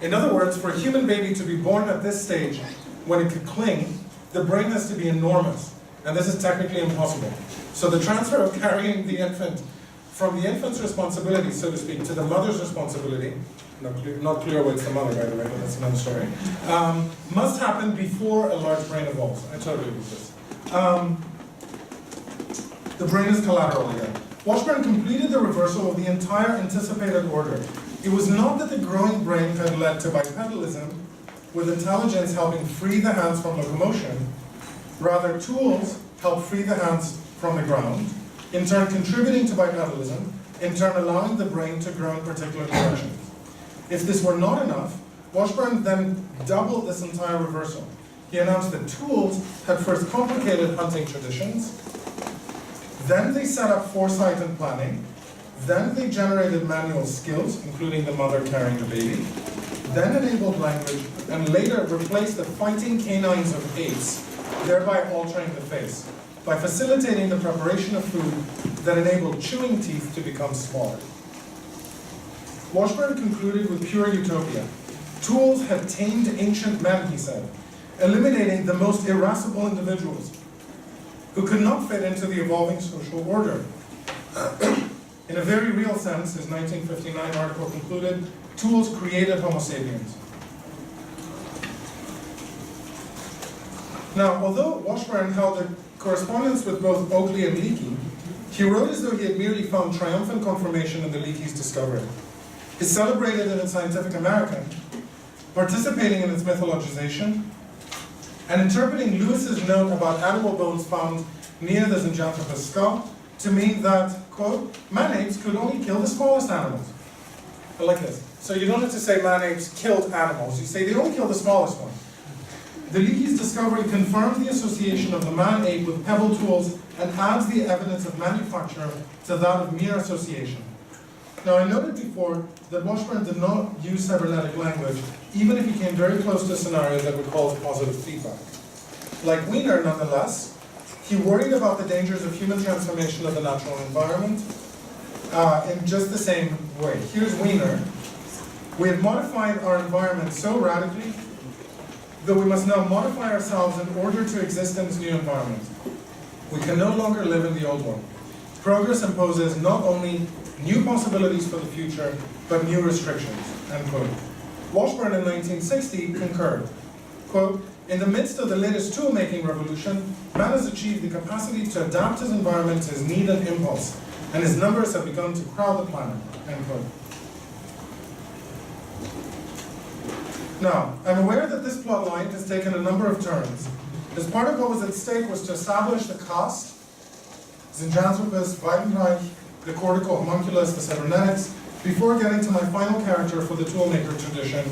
In other words, for a human baby to be born at this stage, when it could cling, the brain has to be enormous, and this is technically impossible. So the transfer of carrying the infant from the infant's responsibility, so to speak, to the mother's responsibility, not clear what's the mother, by the way, but that's another story, must happen before a large brain evolves. I totally agree with this. The brain is collateral again. Washburn completed the reversal of the entire anticipated order. It was not that the growing brain had led to bipedalism, with intelligence helping free the hands from locomotion. Rather, tools help free the hands from the ground, in turn contributing to bipedalism, in turn allowing the brain to grow in particular directions. If this were not enough, Washburn then doubled this entire reversal. He announced that tools had first complicated hunting traditions, Then they set up foresight and planning. Then they generated manual skills, including the mother carrying the baby. Then enabled language, and later replaced the fighting canines of apes, thereby altering the face, by facilitating the preparation of food that enabled chewing teeth to become smaller. Washburn concluded with pure utopia. Tools had tamed ancient men, he said, eliminating the most irascible individuals who could not fit into the evolving social order. In a very real sense, his 1959 article concluded, tools created Homo sapiens. Now, although Washburn held a correspondence with both Oakley and Leakey, he wrote as though he had merely found triumphant confirmation in the Leakey's discovery. He celebrated it in Scientific American, participating in its mythologization, and interpreting Lewis's note about animal bones found near the Zinjanthropus skull to mean that, quote, man-apes could only kill the smallest animals. I like this. So you don't have to say man-apes killed animals, you say they only killed the smallest one. The Leakey's discovery confirms the association of the man-ape with pebble tools and adds the evidence of manufacture to that of mere association. Now, I noted before that Washburn did not use cybernetic language, even if he came very close to scenarios that would cause positive feedback. Like Wiener, nonetheless, he worried about the dangers of human transformation of the natural environment in just the same way. Here's Wiener. We have modified our environment so radically that we must now modify ourselves in order to exist in this new environment. We can no longer live in the old one. Progress imposes not only new possibilities for the future, but new restrictions, end quote. Washburn in 1960 concurred, quote, in the midst of the latest tool-making revolution, man has achieved the capacity to adapt his environment to his need and impulse, and his numbers have begun to crowd the planet, end quote. Now, I'm aware that this plot line has taken a number of turns. As part of what was at stake was to establish the caste, Zinjanthropus, Weidenreich, the cortical, homunculus, the cybernetics, before getting to my final character for the toolmaker tradition,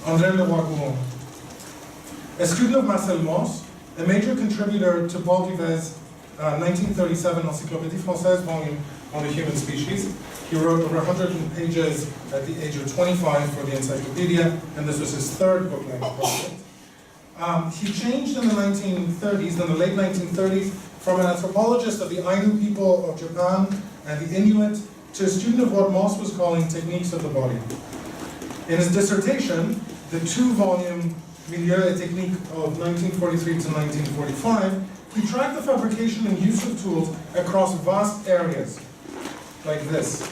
André Leroy-Gourmand. A student of Marcel Mauss, a major contributor to Paul Rivet's 1937 Encyclopédie Française volume on the human species. He wrote over 100 pages at the age of 25 for the encyclopedia, and this was his third book-length project. He changed in the 1930s, in the late 1930s, from an anthropologist of the Ainu people of Japan and the Inuit to a student of what Mauss was calling techniques of the body. In his dissertation, the two-volume Milieu et Technique of 1943 to 1945, he tracked the fabrication and use of tools across vast areas, like this.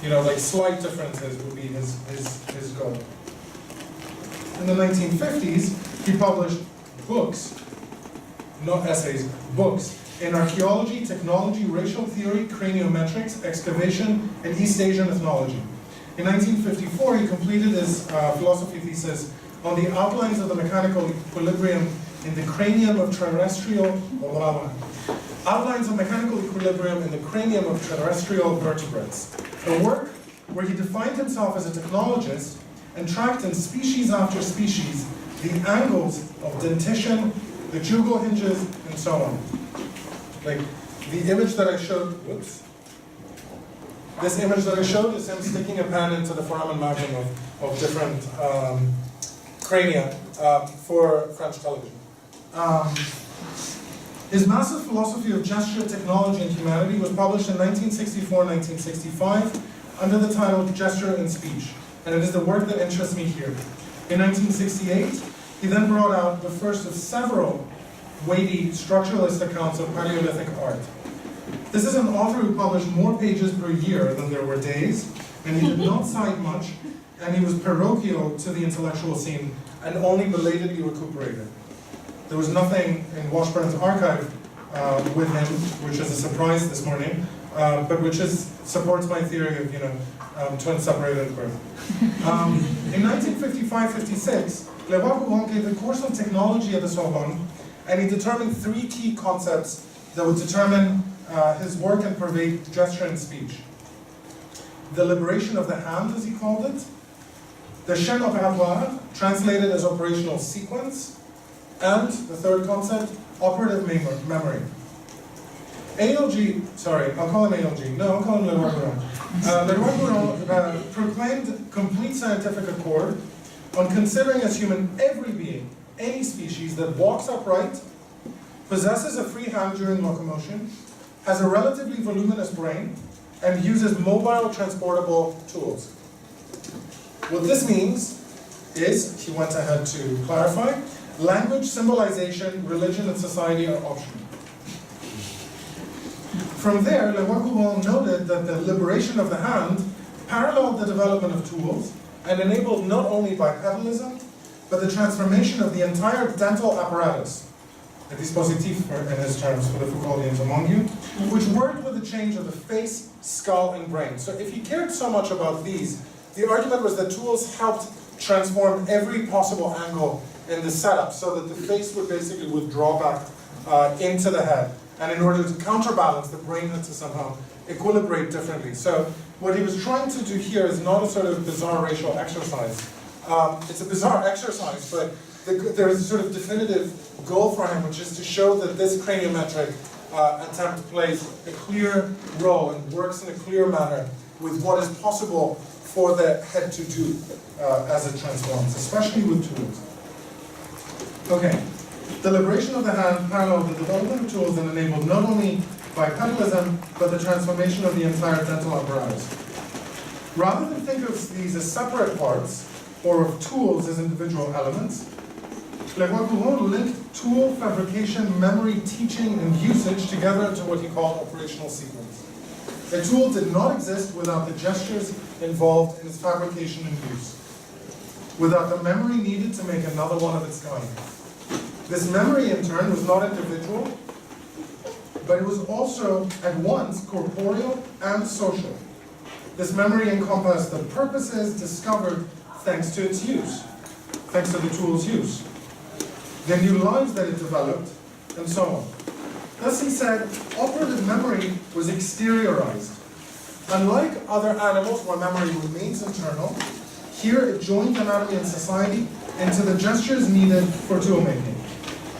You know, like slight differences would be his goal. In the 1950s, he published books, not essays, books, in archaeology, technology, racial theory, craniometrics, excavation, and East Asian ethnology. In 1954, he completed his philosophy thesis on the outlines of the mechanical equilibrium in the cranium of terrestrial, outlines of mechanical equilibrium in the cranium of terrestrial vertebrates. A work where he defined himself as a technologist and tracked in species after species the angles of dentition, the jugal hinges, and so on. Like the image that I showed, whoops. This image that I showed is him sticking a pen into the foramen magnum of different crania for French television. His massive philosophy of gesture, technology, and humanity was published in 1964-1965 under the title Gesture and Speech, and it is the work that interests me here. In 1968, he then brought out the first of several weighty structuralist accounts of Paleolithic art. This is an author who published more pages per year than there were days, and he did not cite much, and he was parochial to the intellectual scene and only belatedly recuperated. There was nothing in Washburn's archive with him, which is a surprise this morning, but which supports my theory of, twins separated at birth. In 1955-56, Leroy-Gourmand gave a course on technology at the Sorbonne, and he determined three key concepts that would determine his work and pervade gesture and speech. The liberation of the hand, as he called it, the chaîne opératoire, translated as operational sequence, and the third concept, operative memory. ALG, sorry, I'll call him ALG. No, I'll call him Le proclaimed complete scientific accord on considering as human every being, any species that walks upright, possesses a free hand during locomotion, has a relatively voluminous brain, and uses mobile transportable tools. What this means is, he went ahead to clarify, language, symbolization, religion, and society are optional. From there, Le noted that the liberation of the hand paralleled the development of tools and enabled not only bipedalism, but the transformation of the entire dental apparatus, a dispositif in his terms for the Foucauldians among you, which worked with the change of the face, skull, and brain. So if he cared so much about these, the argument was that tools helped transform every possible angle in the setup so that the face would basically withdraw back into the head. And in order to counterbalance, the brain had to somehow equilibrate differently. So what he was trying to do here is not a sort of bizarre racial exercise. It's a bizarre exercise, but there is a sort of definitive goal for him, which is to show that this craniometric attempt plays a clear role and works in a clear manner with what is possible for the head to do as it transforms, especially with tools. Okay, the liberation of the hand paralleled the development of tools and enabled not only bipedalism, but the transformation of the entire dental apparatus. Rather than think of these as separate parts, or of tools as individual elements, Le linked tool, fabrication, memory, teaching, and usage together into what he called operational sequence. A tool did not exist without the gestures involved in its fabrication and use, without the memory needed to make another one of its kind. This memory, in turn, was not individual, but it was also at once corporeal and social. This memory encompassed the purposes discovered thanks to its use, thanks to the tool's use, the new lives that it developed, and so on. Thus, he said, operative memory was exteriorized. Unlike other animals where memory remains internal, here it joined anatomy and society into the gestures needed for tool making.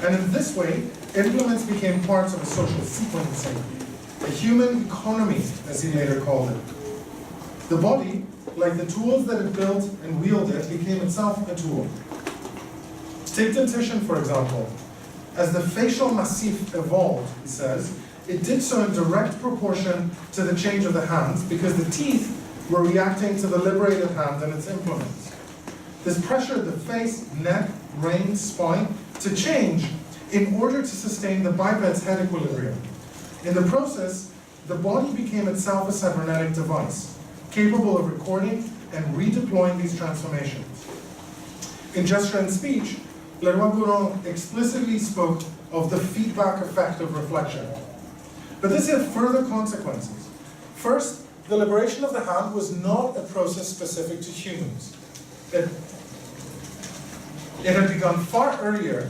And in this way, implements became parts of a social sequencing, a human economy, as he later called it. The body, like the tools that it built and wielded, became itself a tool. Take dentition, for example. As the facial massif evolved, he says, it did so in direct proportion to the change of the hands because the teeth were reacting to the liberated hand and its implements. This pressured the face, neck, brain, spine to change in order to sustain the biped's head equilibrium. In the process, the body became itself a cybernetic device, capable of recording and redeploying these transformations. In Gesture and Speech, Leroy-Gourand explicitly spoke of the feedback effect of reflection. But this had further consequences. First, the liberation of the hand was not a process specific to humans. It had begun far earlier,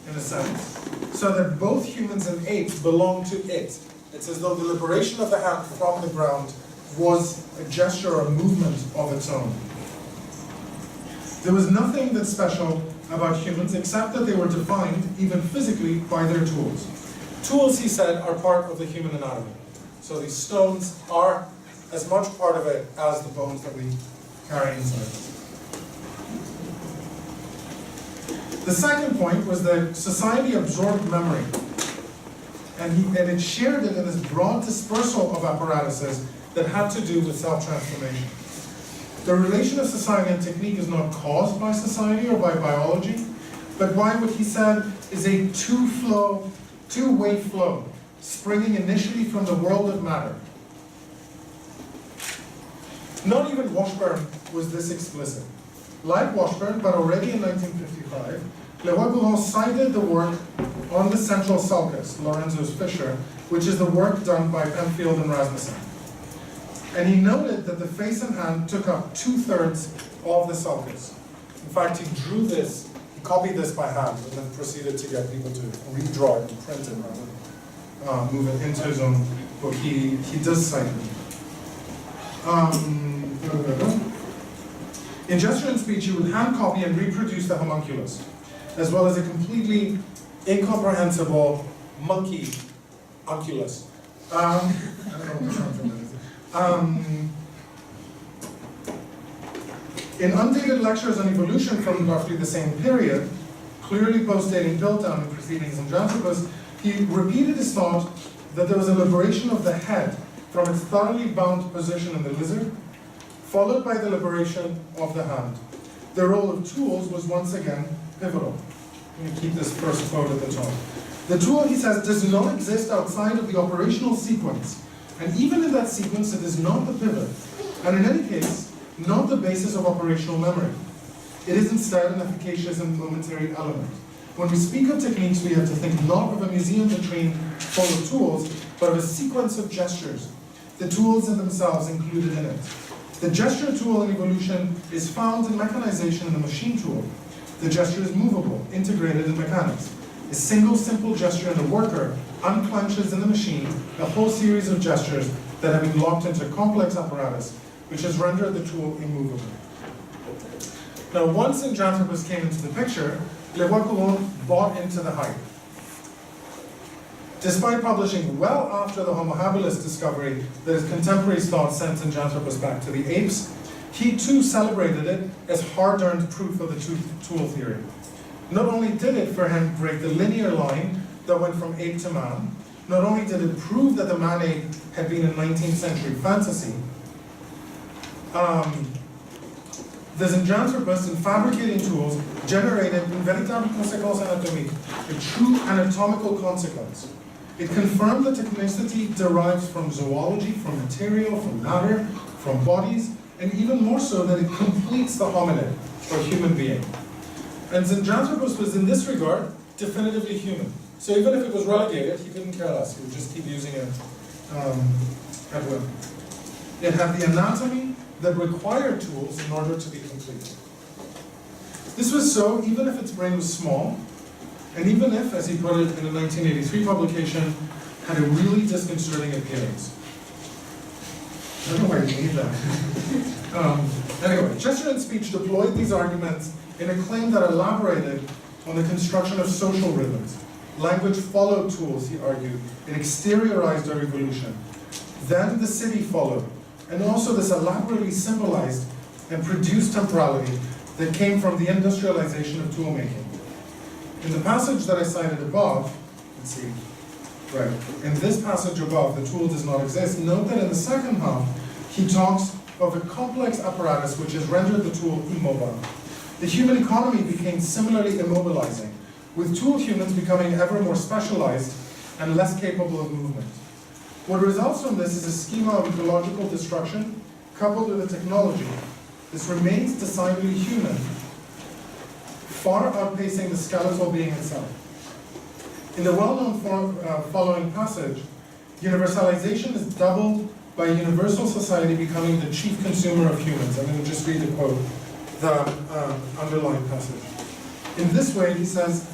in a sense, so that both humans and apes belonged to it. It's as though the liberation of the hand from the ground was a gesture or a movement of its own. There was nothing that's special about humans except that they were defined, even physically, by their tools. Tools, he said, are part of the human anatomy. So these stones are as much part of it as the bones that we carry inside us. The second point was that society absorbed memory, and it shared it in this broad dispersal of apparatuses that had to do with self-transformation. The relation of society and technique is not caused by society or by biology, but by what he said is a two-way flow, springing initially from the world of matter. Not even Washburn was this explicit. Like Washburn, but already in 1955, Leroy-Gourand cited the work on the central sulcus, Lorenzo's fissure, which is the work done by Penfield and Rasmussen. And he noted that the face and hand took up 2/3 of the sulcus. In fact, he drew this, he copied this by hand, and then proceeded to get people to redraw it and print it rather than move it into his own book. He does cite it. In Gesture and Speech, he would hand copy and reproduce the homunculus, as well as a completely incomprehensible monkey unculus, I don't know what the term is. In undated lectures on evolution from roughly the same period, clearly post-dating Piltdown and Proceedings in Janthropus, he repeated his thought that there was a liberation of the head from its thoroughly bound position in the lizard, followed by the liberation of the hand. The role of tools was once again pivotal. Let me keep this first quote at the top. The tool, he says, does not exist outside of the operational sequence, and even in that sequence it is not the pivot, and in any case, not the basis of operational memory. It is instead an efficacious and momentary element. When we speak of techniques, we have to think not of a museum vitrine full of tools, but of a sequence of gestures, the tools in themselves included in it. The gesture tool in evolution is found in mechanization in the machine tool. The gesture is movable, integrated in mechanics. A single simple gesture in the worker unclenches in the machine a whole series of gestures that have been locked into a complex apparatus, which has rendered the tool immovable. Now, once Janthropus came into the picture, Le Coulon bought into the hype. Despite publishing well after the Homo habilis discovery that his contemporaries thought sent Janthropus back to the apes, he too celebrated it as hard-earned proof of the tool theory. Not only did it for him break the linear line that went from ape to man, not only did it prove that the man-ape had been a 19th century fantasy, the Janthropus in fabricating tools generated une véritable conséquence anatomique, a true anatomical consequence. It confirmed that technicity derives from zoology, from material, from matter, from bodies, and even more so that it completes the hominid, or human being. And Janthropus was in this regard definitively human. So even if it was relegated, he couldn't care less. He would just keep using it at will. It had the anatomy that required tools in order to be complete. This was so even if its brain was small, and even if, as he put it in a 1983 publication, had a really disconcerting appearance. I don't know why he made that. Anyway, Chessman Speech deployed these arguments in a claim that elaborated on the construction of social rhythms. Language followed tools, he argued. It exteriorized our evolution. Then the city followed, and also this elaborately symbolized and produced temporality that came from the industrialization of toolmaking. In the passage that I cited above, let's see, right, in this passage above, the tool does not exist. Note that in the second half, he talks of a complex apparatus which has rendered the tool immobile. The human economy became similarly immobilizing, with tool humans becoming ever more specialized and less capable of movement. What results from this is a schema of ecological destruction coupled with a technology. This remains decidedly human, far outpacing the skeletal being itself. In the well-known following passage, universalization is doubled by a universal society becoming the chief consumer of humans. I'm going to just read the quote, the underlying passage. In this way, he says,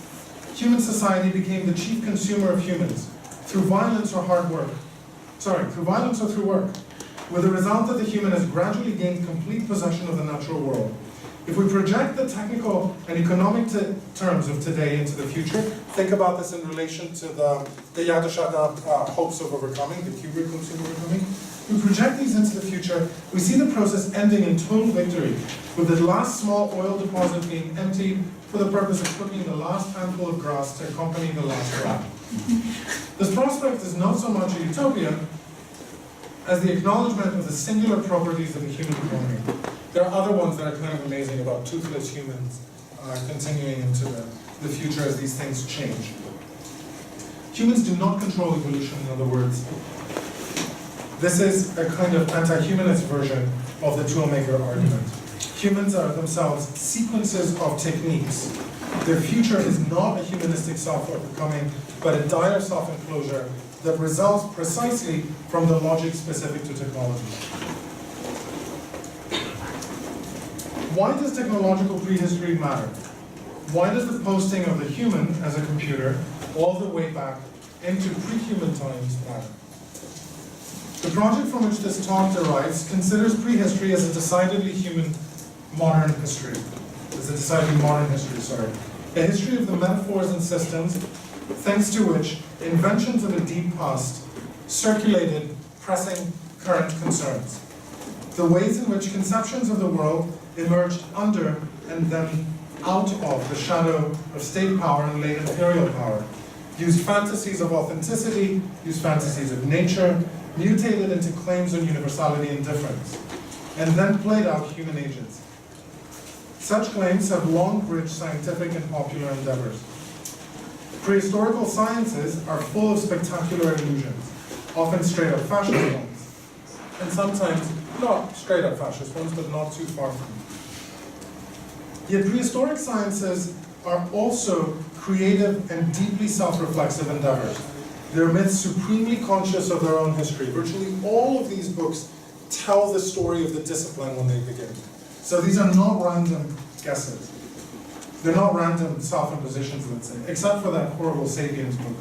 human society became the chief consumer of humans through violence or hard work. Through violence or through work, with the result that the human has gradually gained complete possession of the natural world. If we project the technical and economic terms of today into the future, think about this in relation to the Yadashada hopes of overcoming, the Kubrick hopes of overcoming. We project these into the future, we see the process ending in total victory, with the last small oil deposit being emptied for the purpose of cooking the last handful of grass to accompany the last rat. This prospect is not so much a utopia as the acknowledgement of the singular properties of the human economy. There are other ones that are kind of amazing about toothless humans continuing into the future as these things change. Humans do not control evolution, in other words. This is a kind of anti-humanist version of the Toolmaker argument. Humans are themselves sequences of techniques. Their future is not a humanistic self-overcoming, but a dire self-enclosure that results precisely from the logic specific to technology. Why does technological prehistory matter? Why does the posting of the human as a computer all the way back into pre-human times matter? The project from which this talk derives considers prehistory as a decidedly modern history. A history of the metaphors and systems, thanks to which inventions of a deep past circulated pressing current concerns. The ways in which conceptions of the world emerged under and then out of the shadow of state power and late imperial power, used fantasies of authenticity, used fantasies of nature, mutated into claims on universality and difference, and then played out human agents. Such claims have long bridged scientific and popular endeavors. Prehistorical sciences are full of spectacular illusions, often straight-up fascist ones, and sometimes not straight-up fascist ones, but not too far from it. Yet prehistoric sciences are also creative and deeply self-reflexive endeavors. They're myths supremely conscious of their own history. Virtually all of these books tell the story of the discipline when they begin. So these are not random guesses. They're not random self-impositions, let's say, except for that horrible Sapiens book.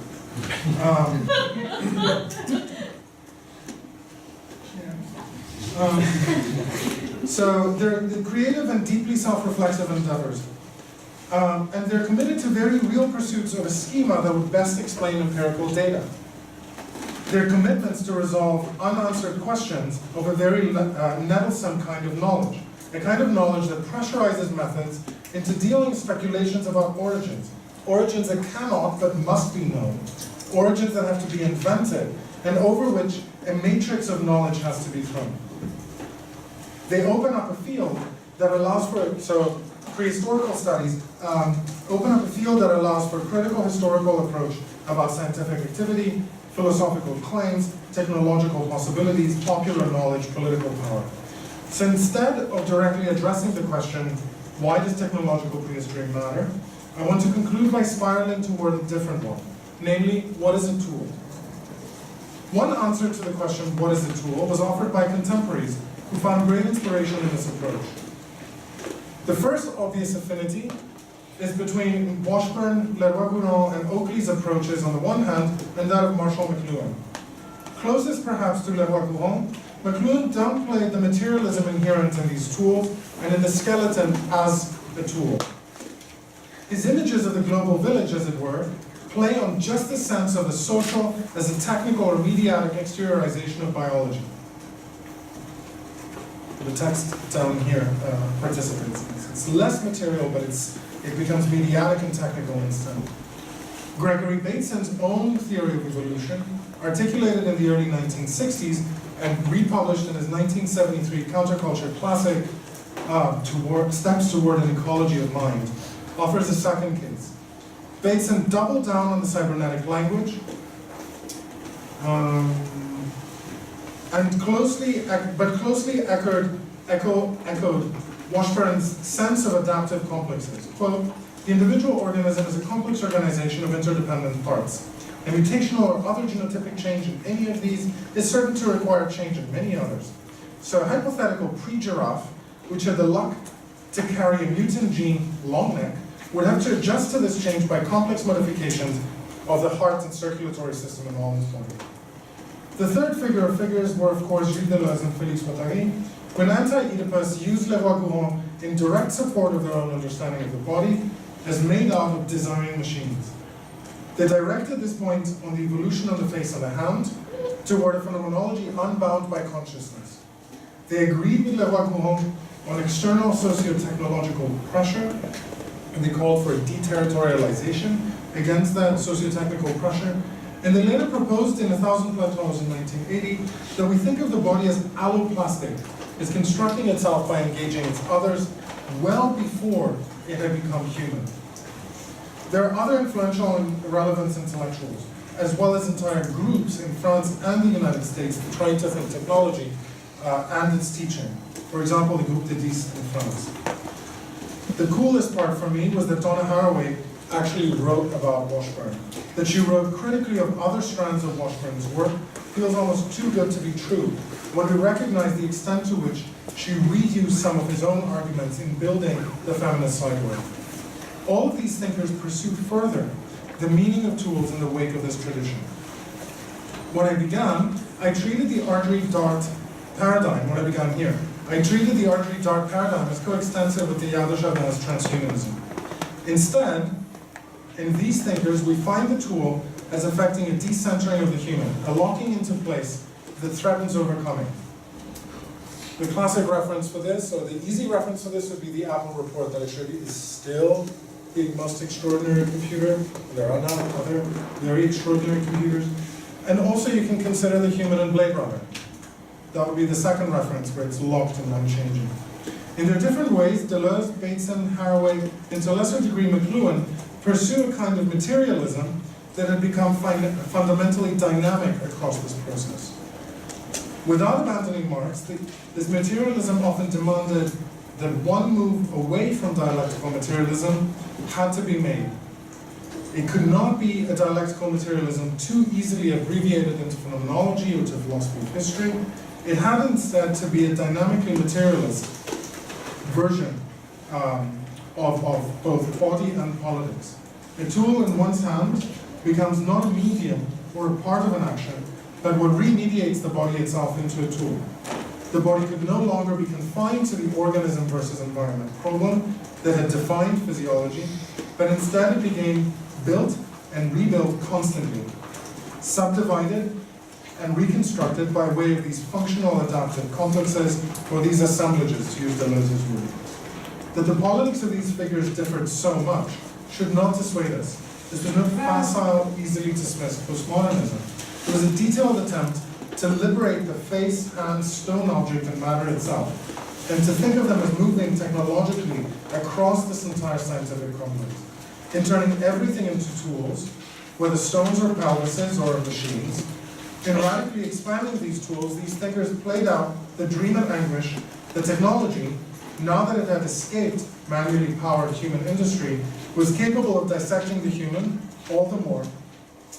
So they're creative and deeply self-reflexive endeavors. And they're committed to very real pursuits of a schema that would best explain empirical data. They're commitments to resolve unanswered questions of a very nettlesome kind of knowledge, a kind of knowledge that pressurizes methods into dealing speculations about origins, origins that cannot but must be known, origins that have to be invented, and over which a matrix of knowledge has to be thrown. They open up a field that allows for, so prehistorical studies open up a field that allows for a critical historical approach about scientific activity, philosophical claims, technological possibilities, popular knowledge, political power. So instead of directly addressing the question, why does technological prehistory matter, I want to conclude by spiraling toward a different one, namely, what is a tool? One answer to the question, what is a tool, was offered by contemporaries who found great inspiration in this approach. The first obvious affinity is between Washburn, Leroy-Gourand, and Oakleys' approaches on the one hand, and that of Marshall McLuhan. Closest perhaps to Leroy-Gourand, McLuhan downplayed the materialism inherent in these tools and in the skeleton as a tool. His images of the global village, as it were, play on just the sense of the social as a technical or mediatic exteriorization of biology. The text down here participates in this. It's less material, but it becomes mediatic and technical instead. Gregory Bateson's own theory of evolution, articulated in the early 1960s and republished in his 1973 counterculture classic, Steps Toward an Ecology of Mind, offers a second case. Bateson doubled down on the cybernetic language, and closely echoed Washburn's sense of adaptive complexes. Quote, the individual organism is a complex organization of interdependent parts. A mutational or other genotypic change in any of these is certain to require change in many others. So a hypothetical pre-giraffe, which had the luck to carry a mutant gene, long neck, would have to adjust to this change by complex modifications of the heart and circulatory system in all its body. The third figure of figures were, of course, Gilles Deleuze and Félix Guattari, when anti-Oedipus used Leroy-Gourand in direct support of their own understanding of the body as made out of design machines. They directed this point on the evolution of the face of the hand toward a phenomenology unbound by consciousness. They agreed with Leroy-Gourand on external socio-technological pressure, and they called for a deterritorialization against that socio-technical pressure. And they later proposed in 1,000 Plateaus in 1980 that we think of the body as alloplastic, as constructing itself by engaging its others well before it had become human. There are other influential and relevant intellectuals, as well as entire groups in France and the United States that try to think technology and its teaching. For example, the Groupe de 10 in France. The coolest part for me was that Donna Haraway actually wrote about Washburn. That she wrote critically of other strands of Washburn's work feels almost too good to be true when we recognize the extent to which she reused some of his own arguments in building the feminist cyborg. All of these thinkers pursued further the meaning of tools in the wake of this tradition. When I began, I treated the artery dart paradigm, when I began here, I treated the artery dart paradigm as coextensive with the Yadojav's transhumanism. Instead, in these thinkers, we find the tool as affecting a decentering of the human, a locking into place that threatens overcoming. The classic reference for this, or the easy reference for this, would be the Apple report that I showed you, is still the most extraordinary computer. There are now other very extraordinary computers. And also you can consider the human in Blade Runner. That would be the second reference where it's locked and unchanging. In their different ways, Deleuze, Bateson, Harrowing, and to a lesser degree McLuhan, pursue a kind of materialism that had become fundamentally dynamic across this process. Without abandoning Marx, this materialism often demanded that one move away from dialectical materialism had to be made. It could not be a dialectical materialism too easily abbreviated into phenomenology or to philosophy of history. It had instead to be a dynamically materialist version of both body and politics. A tool in one's hand becomes not a medium or a part of an action, but what remediates the body itself into a tool. The body could no longer be confined to the organism versus environment problem that had defined physiology, but instead it became built and rebuilt constantly, subdivided and reconstructed by way of these functional adaptive complexes, or these assemblages, to use Deleuze's word. That the politics of these figures differed so much should not dissuade us. This was no facile, easily dismissed postmodernism. It was a detailed attempt to liberate the face, hand, stone object and matter itself, and to think of them as moving technologically across this entire scientific complex, in turning everything into tools, whether stones or pelvises or machines. In radically expanding these tools, these thinkers played out the dream and anguish that technology, now that it had escaped manually powered human industry, was capable of dissecting the human all the more,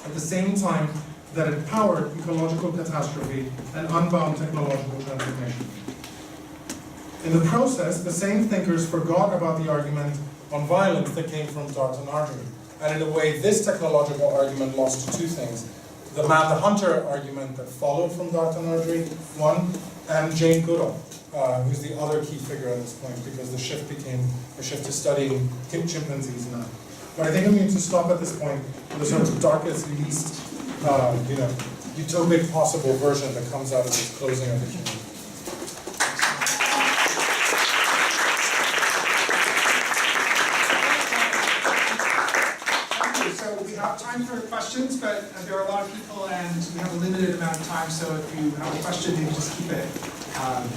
at the same time that it powered ecological catastrophe and unbound technological transformation. In the process, the same thinkers forgot about the argument on violence that came from Todd and Artery. And in a way, this technological argument lost to two things. The man-the-hunter argument that followed from Todd and Artery, one, and Jane Goodall, who's the other key figure at this point, because the shift became a shift to studying chimpanzees now. But I think I'm going to stop at this point with the sort of darkest, least utopic possible version that comes out of this closing of the human. So we have time for questions, but there are a lot of people and we have a limited amount of time, so if you have a question, maybe just keep it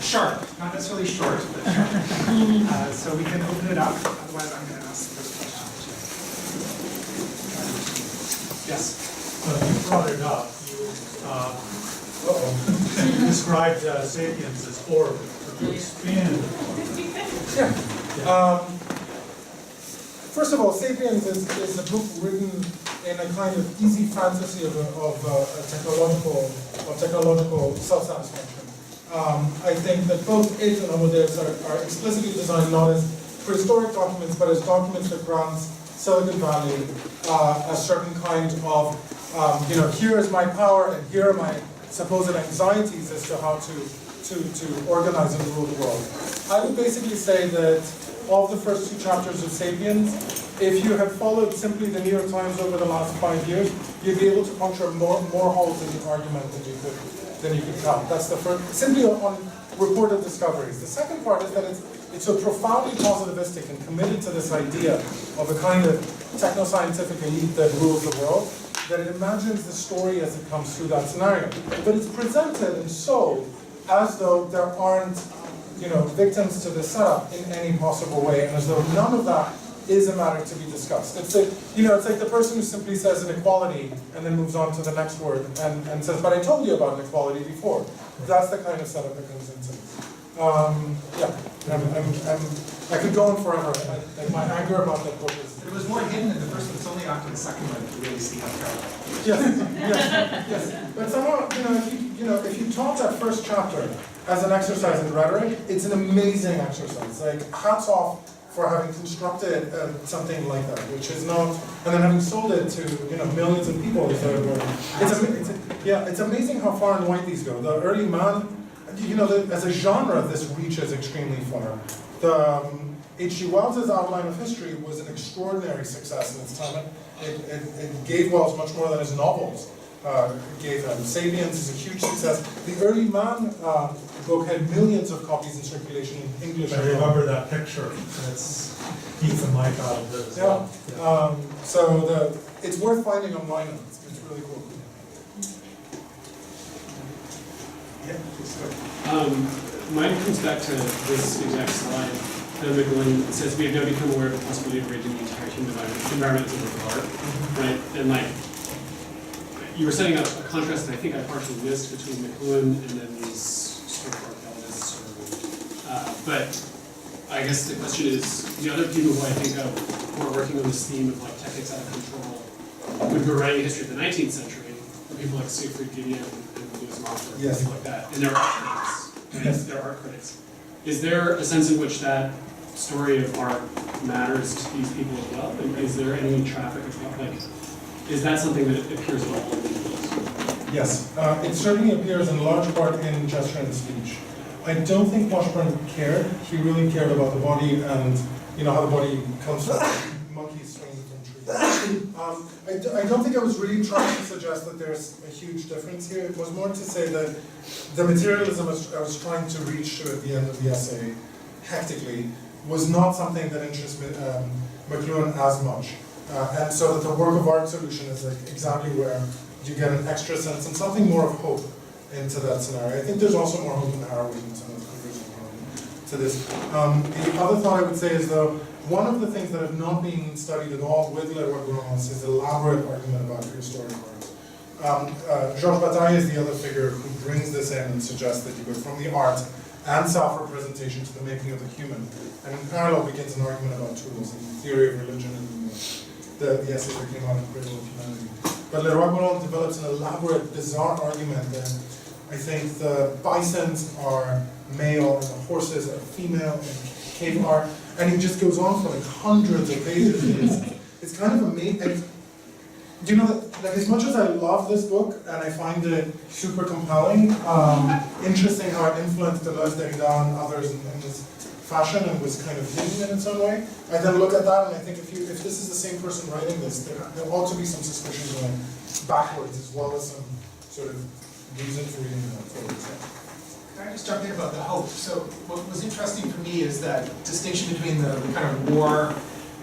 sharp, not necessarily short, but sharp. So we can open it up, otherwise I'm going to ask the first question. Yes? You brought it up. You described Sapiens as horrible. Could you expand? Yeah. First of all, Sapiens is a book written in a kind of easy fantasy of technological self-satisfaction. I think that both it and Homo Deus are explicitly designed not as prehistoric documents, but as documents that grant Silicon Valley a certain kind of here is my power and here are my supposed anxieties as to how to organize and rule the world. I would basically say that of the first two chapters of Sapiens, if you had followed simply the New York Times over the last 5 years, you'd be able to puncture more holes in the argument than you could count. That's the first, simply on reported discoveries. The second part is that it's so profoundly positivistic and committed to this idea of a kind of techno-scientific elite that rules the world, that it imagines the story as it comes through that scenario. But it's presented and sold as though there aren't victims to the setup in any possible way, and as though none of that is a matter to be discussed. It's like the person who simply says inequality and then moves on to the next word and says, but I told you about inequality before. That's the kind of setup that comes into it. I could go on forever. My anger about that book is... It was more hidden in the first one. It's only after the second one that you really see how terrible. Yes. But somehow, if you taught that first chapter as an exercise in rhetoric, it's an amazing exercise. Like, hats off for having constructed something like that, which is not, and then having sold it to millions of people. It's amazing how far and wide these go. The early man, as a genre, this reaches extremely far. H.G. Wells's outline of history was an extraordinary success in its time. It gave Wells much more than his novels gave him. *Sapiens* is a huge success. The Early Man book had millions of copies in circulation in English. I remember that picture. It's Keith and Mike out of it as well. So it's worth finding online. It's really cool. Yeah, please go. Mine comes back to this exact slide. It says we have now become aware of the possibility of raising the entire human environment as a work of art, right? And like, you were setting up a contrast that I think I partially missed between McLuhan and then these sort of archaeologists. But I guess the question is, the other people who I think of who are working on this theme of like techniques out of control would be writing history of the 19th century, or people like Siegfried Gideon and Louis Montfort, Yes. people like that, and they're art critics. Right? Yes. They're art critics. Is there a sense in which that story of art matters to these people as well? And is there any traffic of like, is that something that appears at all in these books? Yes, it certainly appears in large part in Gesture and Speech. I don't think Washburn cared. He really cared about the body and how the body comes from monkeys swinging from trees. I don't think I was really trying to suggest that there's a huge difference here. It was more to say that the materialism I was trying to reach to at the end of the essay, hectically, was not something that interests McLuhan as much. And so that the work of art solution is like exactly where you get an extra sense and something more of hope into that scenario. I think there's also more hope in harrowing and some of the conclusions to this. The other thought I would say is though, one of the things that have not been studied at all with Geroulanos is elaborate argument about prehistoric art. Georges Bataille is the other figure who brings this in and suggests that you go from the art and self-representation to the making of the human. And in parallel begins an argument about tools and the theory of religion and the essays that came out of Brittle of Humanity. But Geroulanos develops an elaborate, bizarre argument that I think the bisons are male and the horses are female and cave are, and he just goes on for like hundreds of pages. It's kind of amazing. Do you know that, like, as much as I love this book and I find it super compelling, interesting how it influenced Deleuze, Derrida, and others in this fashion and was kind of hidden in its own way, I then look at that and I think if this is the same person writing this, there ought to be some suspicion going backwards as well as some sort of reason for reading that forward. Can I just jump in about the hope? So what was interesting for me is that distinction between the kind of war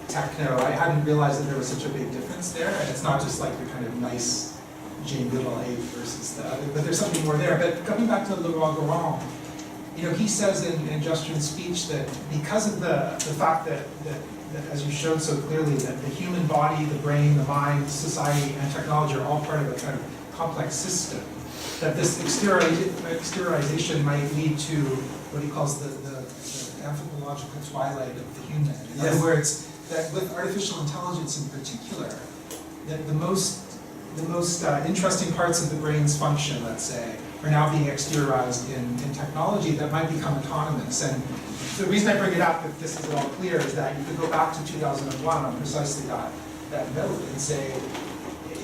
techno. I hadn't realized that there was such a big difference there, and it's not just like the kind of nice Jane Goodall age versus the other, but there's something more there. But coming back to Geroulanos, he says in Gesture and Speech that because of the fact that as you showed so clearly, that the human body, the brain, the mind, society, and technology are all part of a kind of complex system, that this exteriorization might lead to what he calls the anthropological twilight of the human. In other words, that with artificial intelligence in particular, that the most interesting parts of the brain's function, let's say, are now being exteriorized in technology that might become autonomous. And the reason I bring it up, if this is at all clear, is that you could go back to 2001 on precisely that note and say,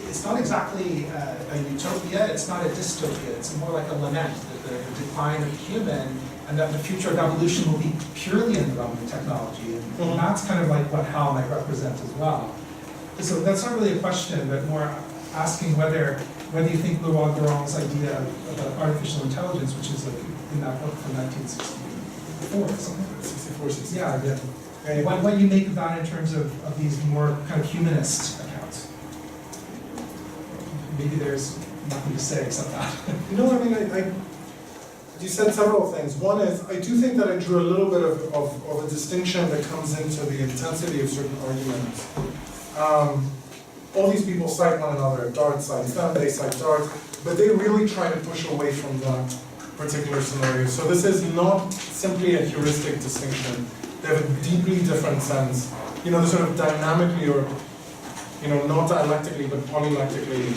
it's not exactly a utopia, it's not a dystopia, it's more like a lament, that the decline of the human and that the future of evolution will be purely in the realm of technology. And that's kind of like what Hal might represent as well. So that's not really a question, but more asking whether you think Geroulanos' idea of artificial intelligence, which is like in that book from 1964 or something. 64, 65. Yeah. And What you make of that in terms of these more kind of humanist accounts? Maybe there's nothing to say except that. No, I mean, you said several things. One is, I do think that I drew a little bit of a distinction that comes into the intensity of certain arguments. All these people cite one another. Dart cites them, they cite Dart, but they really try to push away from that particular scenario. So this is not simply a heuristic distinction. They have a deeply different sense. The sort of dynamically or not dialectically, but polylectically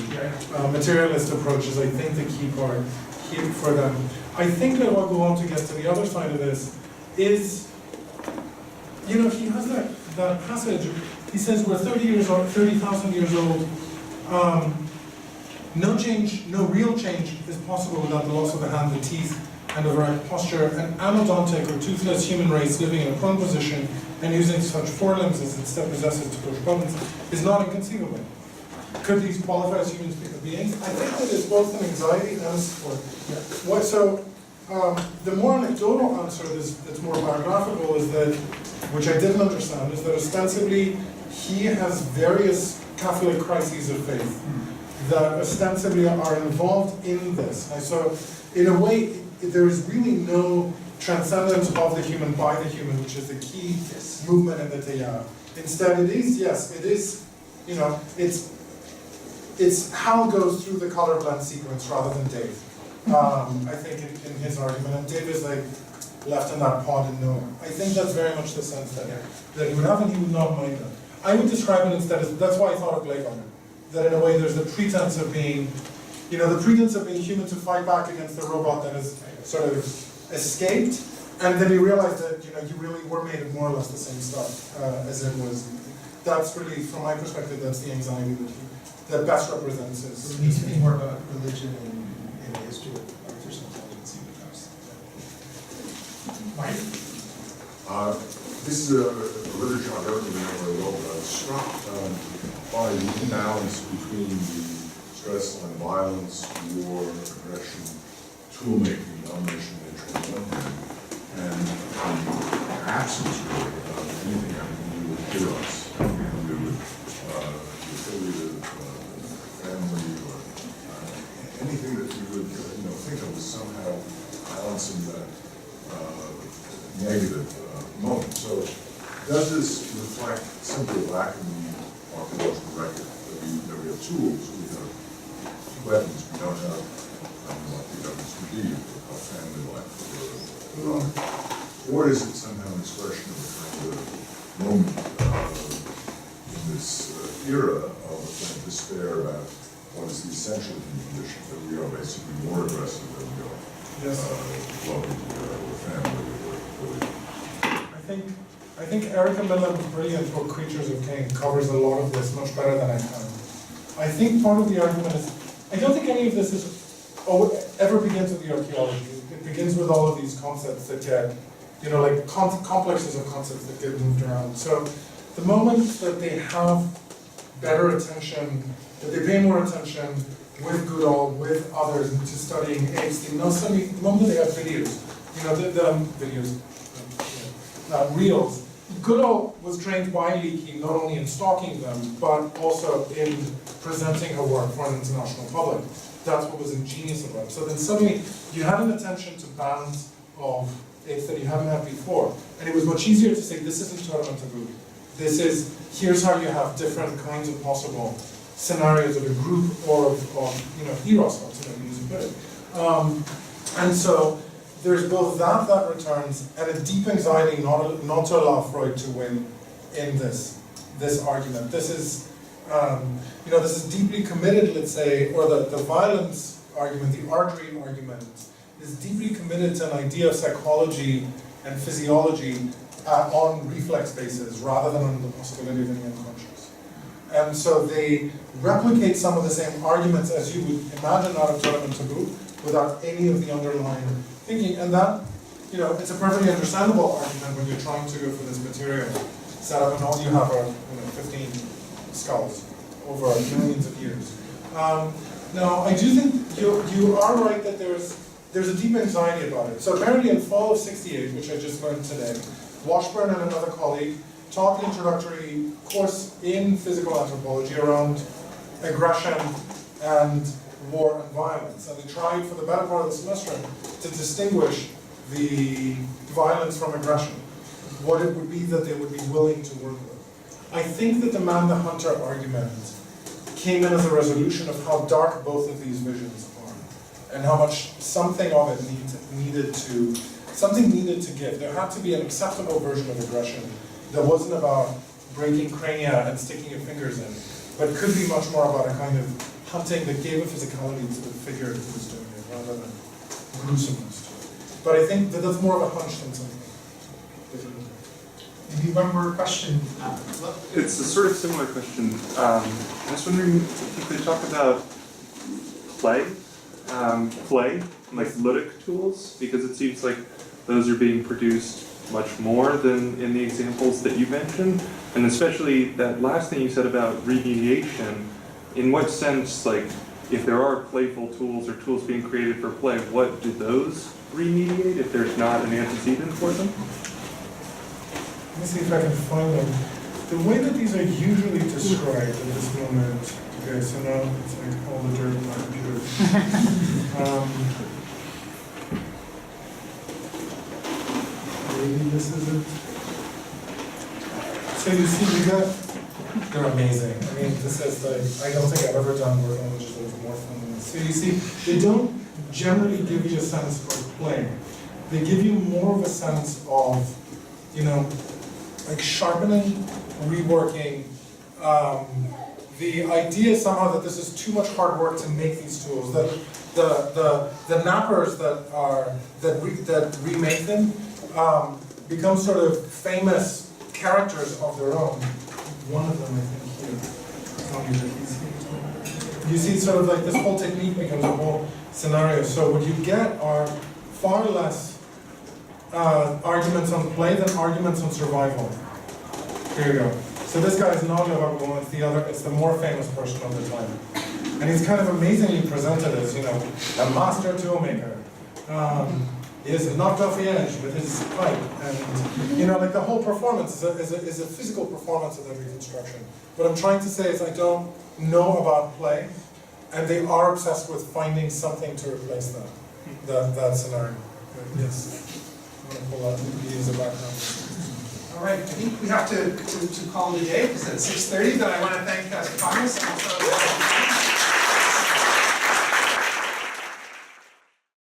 materialist approaches, I think, the key part here for them. I think that what will go on to get to the other side of this is, he has that passage, he says we're 30,000 years old, no change, no real change is possible without the loss of the hand, the teeth, and of right posture. An anodontic or toothless human race living in a prone position and using such forelimbs as instead possesses to push buttons is not inconceivable. Could these qualify as human beings? I think that it's both an anxiety and a support. The more anecdotal answer that's more biographical is that, which I didn't understand, is that ostensibly he has various Catholic crises of faith that ostensibly are involved in this. And so, in a way, there is really no transcendence of the human by the human, which is the key movement in the Teilhard. Instead, it is, it's Hal goes through the color blend sequence rather than Dave. I think in his argument, and Dave is like left in that pod in nowhere. I think that's very much the sense that he would have, and he would not mind that. I would describe it instead as, that's why I thought of Blade Runner, that in a way there's the pretense of being, the pretense of being human to fight back against the robot that has sort of escaped, and then you realize that you really were made of more or less the same stuff as it was. That's really, from my perspective, that's the anxiety that best represents it. So we need to be more about religion in the history of artificial intelligence. Mike? This is a literature I don't really know very well, but I was struck by the imbalance between the stress and violence, war, aggression, toolmaking, domination, nature on one hand, and the absence really of anything having to do with heroes, having to do with affiliative family, or anything that you would think of as somehow balancing that negative moment. So does this reflect simply a lack in the archaeological record? That we have tools, we have weapons, we don't have what the weapons would be, a family life, or is it somehow an expression of a kind of moment in this era of despair about what is the essential human condition, that we are basically more aggressive than we are loving or family or religion? I think Erica Millen's brilliant book, Creatures of Cain, covers a lot of this much better than I can. I think part of the argument is, I don't think any of this ever begins with the archaeology. It begins with all of these concepts that get, like complexes of concepts that get moved around. So the moment that they have better attention, that they pay more attention with Goodall, with others, into studying apes, the moment they have videos, reels. Goodall was trained by Leakey not only in stalking them, but also in presenting her work for an international public. That's what was ingenious about it. So then suddenly you had an attention to bands of apes that you haven't had before. And it was much easier to say, this isn't tournament taboo. Here's how you have different kinds of possible scenarios of a group or of heroes, ultimately, as you put it. And so there's both that returns and a deep anxiety not to allow Freud to win in this argument. This is this is deeply committed, let's say, or the violence argument, the artery argument, is deeply committed to an idea of psychology and physiology on reflex basis rather than on the possibility of the unconscious. And so they replicate some of the same arguments as you would imagine out of Tournament Taboo without any of the underlying thinking. And that, it's a perfectly understandable argument when you're trying to go for this material setup and all you have are 15 skulls over millions of years. Now, I do think you are right that there's a deep anxiety about it. So apparently in fall of '68, which I just learned today, Washburn and another colleague taught an introductory course in physical anthropology around aggression and war and violence. And they tried for the better part of the semester to distinguish the violence from aggression, what it would be that they would be willing to work with. I think that the man-the-hunter argument came in as a resolution of how dark both of these visions are, and how much something of it needed to give. There had to be an acceptable version of aggression that wasn't about breaking crania and sticking your fingers in, but could be much more about a kind of hunting that gave a physicality to the figure who was doing it, rather than gruesomeness to it. But I think that that's more of a hunch than something. Maybe one more question. It's a sort of similar question. I was wondering if you could talk about play, like ludic tools, because it seems like those are being produced much more than in the examples that you mentioned? And especially that last thing you said about remediation, in what sense, like, if there are playful tools or tools being created for play, what do those remediate if there's not an antecedent for them? Let me see if I can find them. The way that these are usually described at this moment, okay, so now it's like all the dirt on my computer. Maybe this is it. So you see, they're amazing. I mean, this is like, I don't think I've ever done work on which is more fun than this. So you see, they don't generally give you a sense of playing. They give you more of a sense of, you know, like sharpening, reworking. The idea somehow that this is too much hard work to make these tools. That the nappers that remake them become sort of famous characters of their own. One of them, I think, here. Tell me that he's here. You see, sort of like this whole technique becomes a whole scenario. So what you get are far less arguments on play than arguments on survival. Here you go. So this guy is NonEuropean, it's the other, it's the more famous person of the time. And he's kind of amazingly presented as, you know, a master toolmaker. He is knocked off the edge with his pipe, and you know, like the whole performance is a physical performance of the reconstruction. What I'm trying to say is I don't know about play, and they are obsessed with finding something to replace that scenario. Yes. I'm going to pull out the as a background. All right, I think we have to call it a day because it's 6:30, but I want to thank Stefanos and also